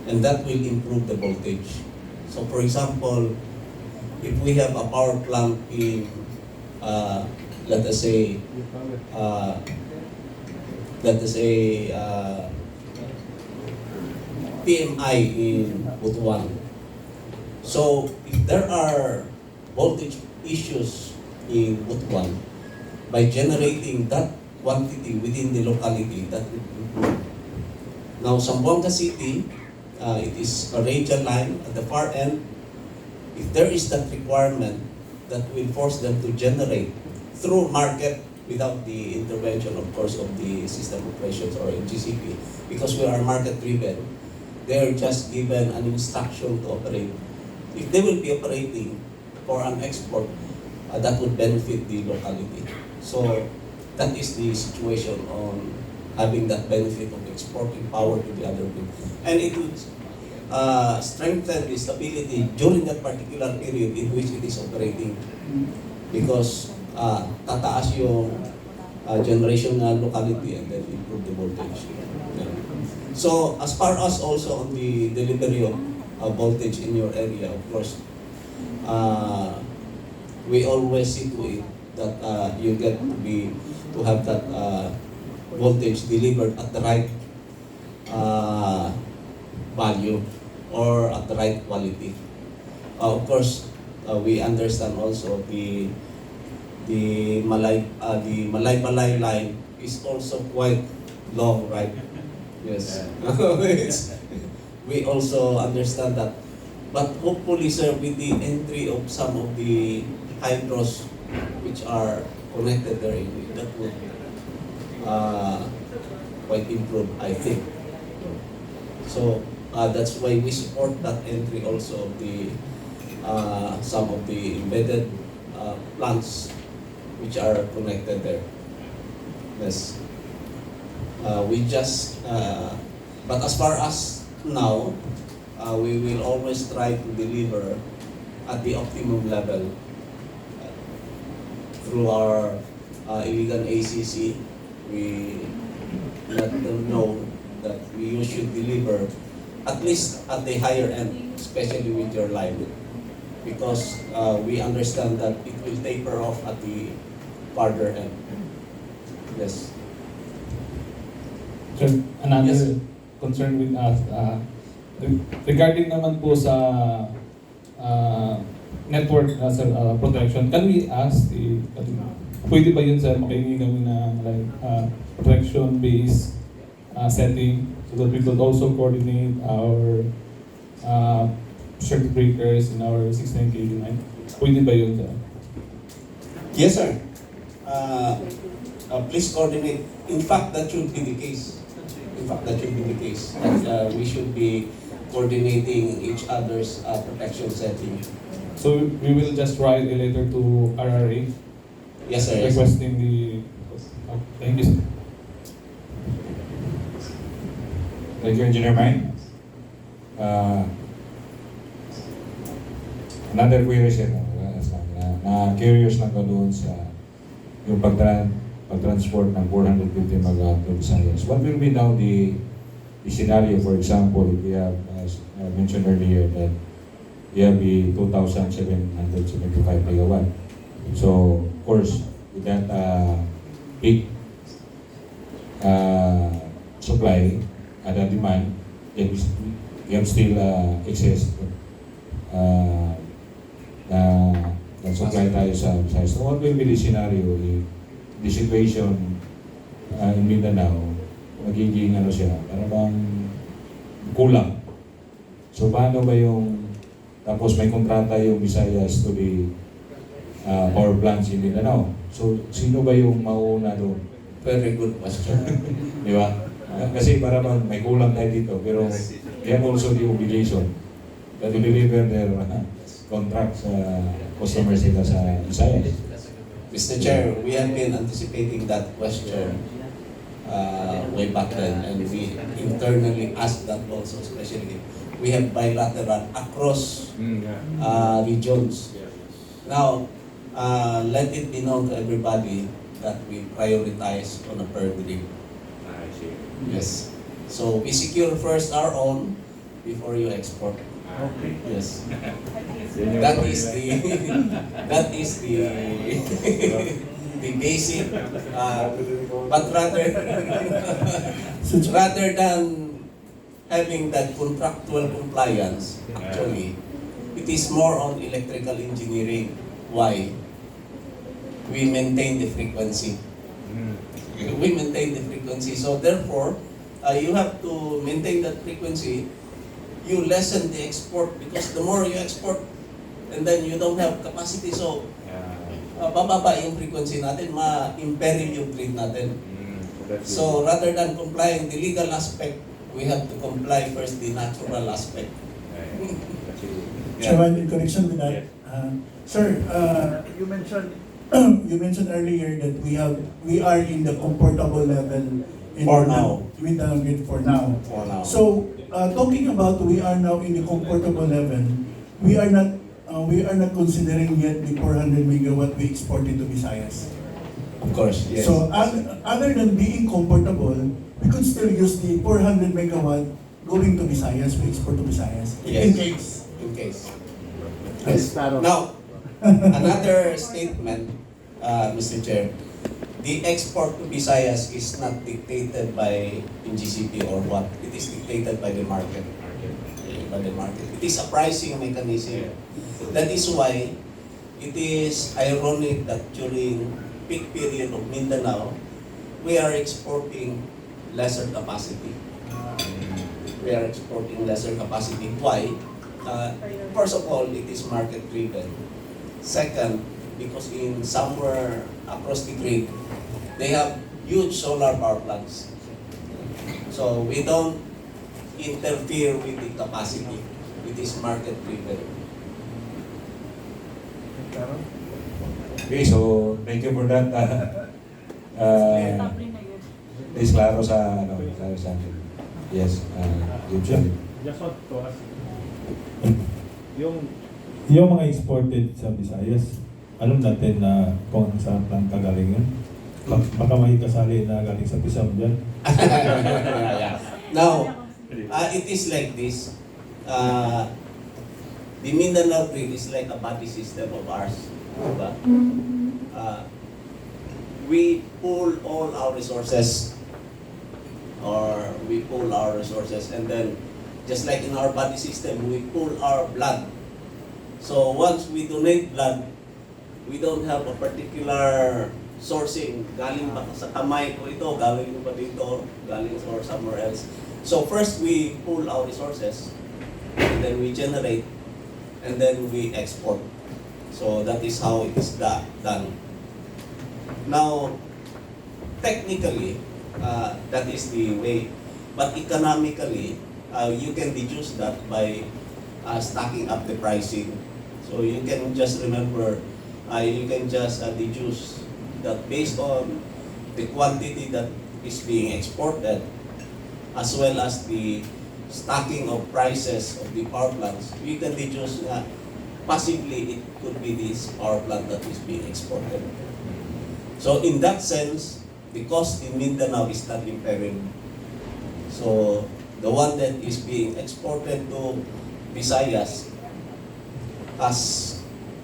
and that will improve the voltage. So for example, if we have a power plant in, let us say, PMI in Butuan. So if there are voltage issues in Butuan, by generating that quantity within the locality, that would improve. Now, Zamboanga City, it is a radial line at the far end. If there is that requirement, that will force them to generate through market without the intervention, of course, of the system operations or GCP, because we are market driven. They are just given an instruction to operate. If they will be operating for an export, that would benefit the locality. So that is the situation on having that benefit of exporting power to the other people. And it would strengthen the stability during that particular period in which it is operating, because tataas yung generation na locality and then improve the voltage. Yeah. So as far as also on the delivery of voltage in your area, of course, we always see to it that you get to have that voltage delivered at the right value or at the right quality. Of course, we understand also the Malay line is also quite long, right? Yes. We also understand that. But hopefully, sir, with the entry of some of the hydros which are connected there, that would quite improve, I think. So that's why we support that entry also of the some of the embedded plants which are connected there. Yes. We just, but as far as now, we will always try to deliver at the optimum level through our Iligan ACC. We let them know that we should deliver at least at the higher end, especially with your line, because we understand that it will taper off at the farther end. Yes. So, another Yes. concern with us, regarding naman po sa network protection, can we ask, pwede ba yun sir, makahingi kami ng protection-based setting so that we could also coordinate our circuit breakers in our 69 kV line? Pwede ba yun sir? Yes, sir. Please coordinate. In fact, that should be the case. That we should be coordinating each other's protection setting. So we will just write a letter to RRA Yes, sir. Yes, sir. requesting the... Oh, thank you sir. Thank you, Engineer Mine. Another query sir, na curious lang ko doon sa yung pag-transport ng 450 MW to Visayas. What will be now the scenario, for example, if we have, as I mentioned earlier, that we have the 2,775 MW. So, of course, with that big supply and demand, we have still excess na supply tayo sa Visayas. So what will be the scenario if the situation in Mindanao magiging siya, parang kulang. So paano ba yung, tapos may kontrata yung Visayas to the power plants in Mindanao. So sino ba yung mauuna doon? Very good question. Di ba? Kasi para bang may kulang tayo dito, pero they have also the obligation to deliver their contract sa customers nila sa Visayas. Mr. Chair, we have been anticipating that question way back then, and we internally asked that also, especially we have bilateral across regions. Now, let it be known to everybody that we prioritize on a per grade. I see. Yes. So we secure first our own before you export. Okay. Yes. That is the that is the the basic. But rather than having that contractual compliance, actually, it is more on electrical engineering. Why? We maintain the frequency. We maintain the frequency. So therefore, you have to maintain that frequency. You lessen the export because the more you export, and then you don't have capacity. So bababa yung frequency natin, ma-imperil yung grid natin. So rather than complying the legal aspect, we have to comply first the natural aspect. Chairman, in connection with that, sir, you mentioned earlier that we are in the comfortable level For now. with the grid for now. For now. So talking about we are now in the comfortable level, we are not considering yet the 400 megawatt we exported to Visayas. Of course, yes. So other than being comfortable, we could still use the 400 megawatt going to Visayas, we export to Visayas. Yes. In case. In case. Yes. Now, another statement, Mr. Chair, the export to Visayas is not dictated by NGCP or what. It is dictated by the market. By the market. It is a pricing mechanism. That is why it is ironic that during peak period of Mindanao, we are exporting lesser capacity. We are exporting lesser capacity. Why? First of all, it is market driven. Second, because in somewhere across the grid, they have huge solar power plants. So we don't interfere with the capacity. It is market driven. Okay, so thank you for that. Please klaro sa klaro sa akin. Yes, Jim. Just want to ask. Yung mga exported sa Visayas, alam natin na kung saan lang kagaling yun. Baka may kasali na galing sa Pisam dyan. Now, it is like this. The Mindanao grid is like a buddy system of ours. Diba? We pool all our resources, and then just like in our body system, we pool our blood. So once we donate blood, we don't have a particular sourcing, galing ba sa kamay ko ito, galing ba dito, galing or somewhere else. So first we pool our resources, and then we generate, and then we export. So that is how it is done. Now, technically, that is the way, but economically, you can deduce that by stacking up the pricing. So you can just remember, you can just deduce that based on the quantity that is being exported, as well as the stacking of prices of the power plants, you can deduce that possibly it could be this power plant that is being exported. So in that sense, the cost in Mindanao is not impairing. So the one that is being exported to Visayas has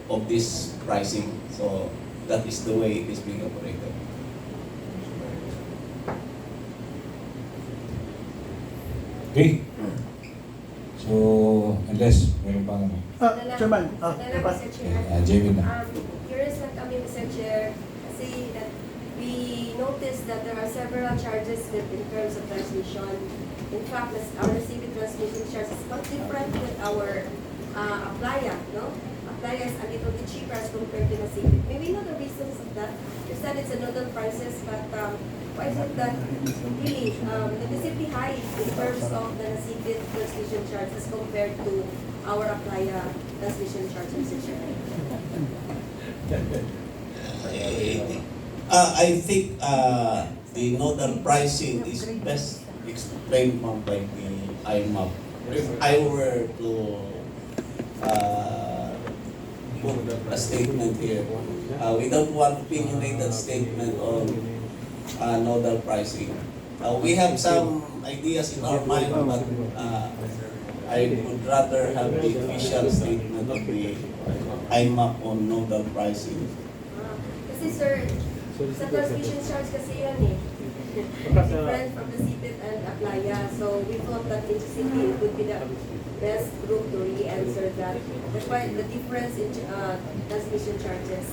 of this pricing. So that is the way it is being operated. Okay. So, unless meron pang ano. Chairman, Mr. Chair. Jamie na. Curious lang kami, Mr. Chair, kasi that we noticed that there are several charges in terms of transmission. In fact, our receiving transmission charge is quite different with our Aplaya, no? Aplaya is a little bit cheaper as compared to Nasipit. May we know the reasons of that? You said it's a nodal prices, but I think that really, the DCP high in terms of the nasipit transmission charge as compared to our Aplaya transmission charge, Mr. Chair. I think the nodal pricing is best explained by the IMAP. If I were to put a statement here, we don't want opinionated statement on nodal pricing. We have some ideas in our mind, but I would rather have the official statement of the IMAP on nodal pricing. Kasi sir, sa transmission charge kasi yan eh. Different from the CPIT and Aplaya. So we thought that NGCP would be the best group to really answer that. The difference in transmission charges.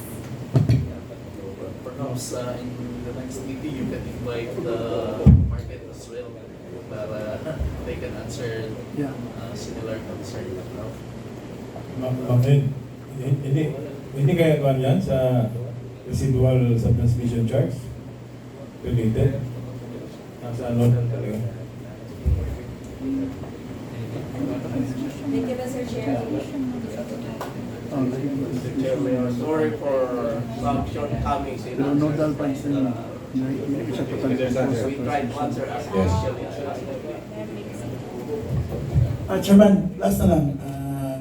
Perhaps in the next meeting you can invite the market as well para they can answer similar concern. Ma'am, hindi kaya kuhan yan sa residual sa transmission charge? Related? Nasa ano talaga? Thank you, Mr. Chair. Mr. Chair, we are sorry for some shortcomings in Nodal pricing. we tried to answer as officially as possible. Chairman, last na lang.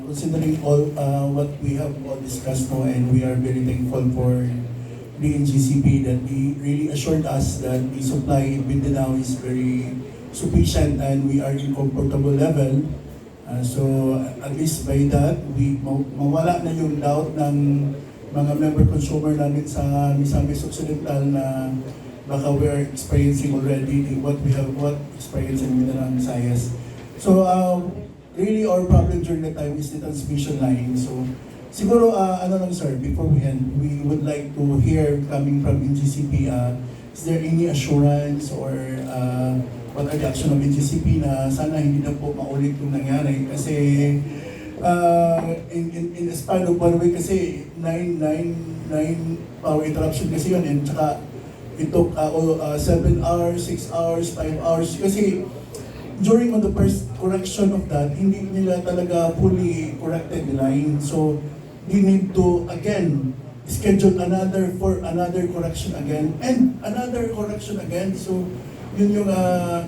Considering all what we have all discussed now, and we are very thankful for the NGCP that we really assured us that the supply in Mindanao is very sufficient and we are in comfortable level. So at least by that, we mawala na yung doubt ng mga member consumer namin sa Misamis Occidental na baka we are experiencing already what experience in Mindanao and Visayas. So really our problem during the time is the transmission line. So siguro ano lang sir, before we end, we would like to hear coming from NGCP, is there any assurance or what are the action of NGCP na sana hindi na po maulit yung nangyari kasi in the span of 1 week kasi 9 power interruption kasi yun, and saka it took 7 hours, 6 hours, 5 hours kasi during on the first correction of that, hindi nila talaga fully corrected the line. So they need to again schedule another correction again and another correction again. So yun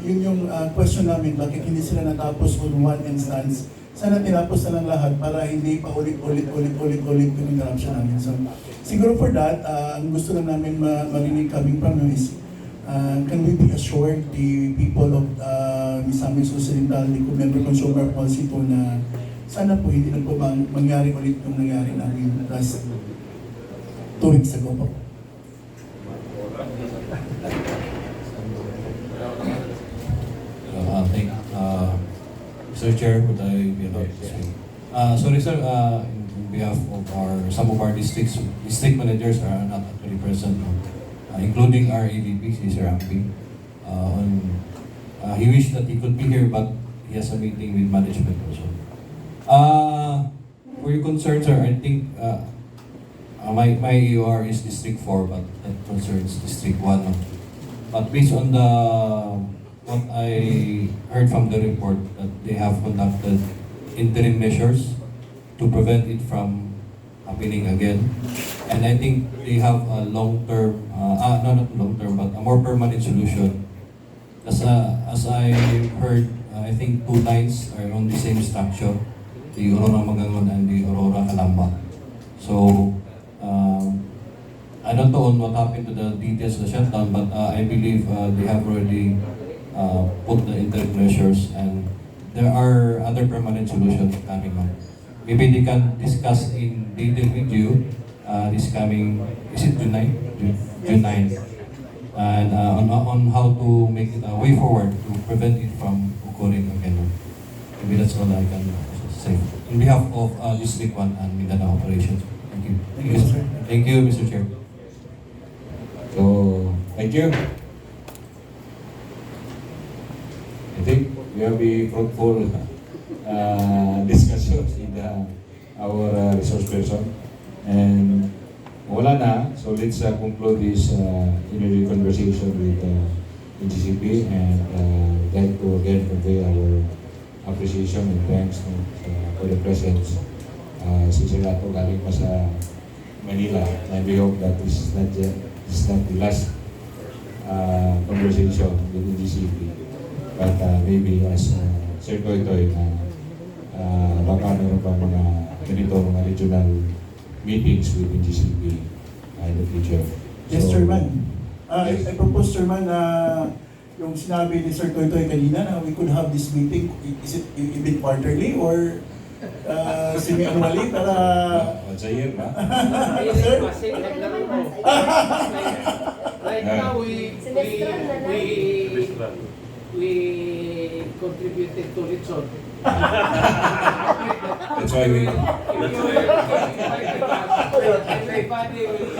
yung question namin, bakit hindi sila natapos on one instance. Sana tinapos na lang lahat para hindi pa ulit yung interruption namin. So siguro for that, ang gusto lang namin marinig coming from you is can we be assured the people of Misamis Occidental, the member consumer policy po na sana po hindi na po mangyari ulit yung nangyari namin last 2 weeks ago po. Mr. Chair, would I be allowed to speak? Sorry sir, in behalf of some of our district managers are not actually present, including our AVP, si Sir Ampi. He wished that he could be here but he has a meeting with management also. For your concern sir, I think my EOR is District 4 but that concerns District 1. But based on what I heard from the report, that they have conducted interim measures to prevent it from happening again. And I think they have a long-term, not long-term, but a more permanent solution. As I heard, I think 2 lines are on the same structure, the Aurora Magangon and the Aurora Calamba. So, I don't know on what happened to the details of the shutdown, but I believe they have already put the interim measures and there are other permanent solutions coming on. Maybe they can discuss in detail with you this coming, is it June 9? June 9. And on how to make it a way forward to prevent it from occurring again. Maybe that's all I can say. On behalf of District 1 and Mindanao Operations. Thank you. Thank you, Mr. Chair. So, thank you. I think we have a fruitful discussion with our resource person. And wala na. So, So let's conclude this interview conversation with NGCP, and like to again convey our appreciation and thanks for the presence. Si Sir Rato galing pa sa Manila, and we hope that this is not the last conversation with NGCP. But maybe as Sir Toy Toy na baka meron pa mga ganito mga regional meetings with NGCP in the future. Yes, So, Chairman. I propose, Chairman, na yung sinabi ni Sir Toy Toy kanina na we could have this meeting, is it even quarterly or semi-annually para... Once a year, ba? Sir? Right now, we contributed to Richard. That's why we... Everybody will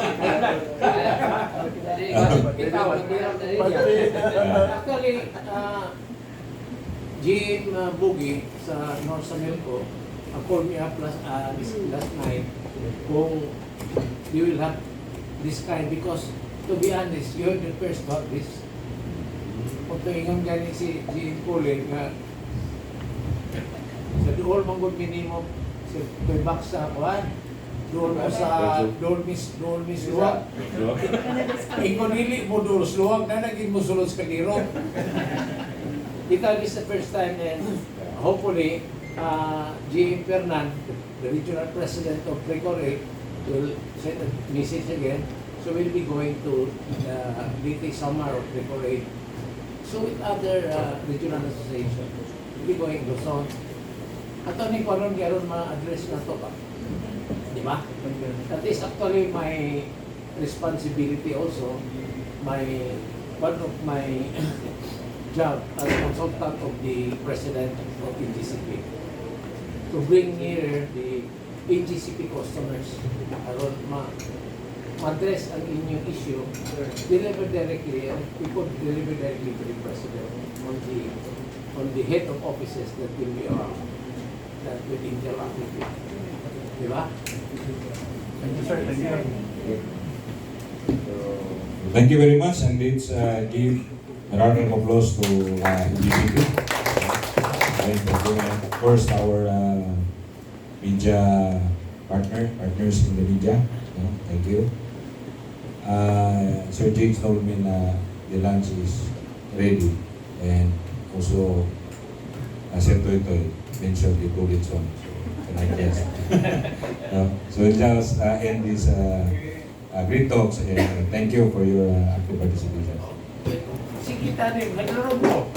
Actually, Jim Boogie sa North America called me up last night kung you will have this kind, because to be honest, you're the first to have this. Kung tuwingan gani si Jim Boogie nga sa dool manggod minimum sa tuwibak sa kuhan, dool mo sa dool mis luwag. Ikaw nili mo dool sa luwag na naging mo sulod sa kaliro. Ito is the first time, and hopefully G. Fernan, the regional president of Precore, will send a message again. So we'll be going to the Liti Samar of Precore. So with other regional associations, we'll be going to Luzon. Ato ni Kwaron garon ma-address na to ba? Di ba? That is actually my responsibility also. One of my job as consultant of the president of NGCP to bring near the NGCP customers aron ma-address ang inyong issue, deliver directly, and we could deliver directly to the president on the head of offices that will be around, that will interact with you. Di ba? Thank you, sir. Thank you. Thank you very much, and let's give a round of applause to NGCP. And of course, our media partners in the media. Thank you. Sir James told me the lunch is ready, and also Sir Toy Toy mentioned the COVID song. So I guess. So we'll just end this great talks, and thank you for your active participation. Si kita rin, naglaro mo.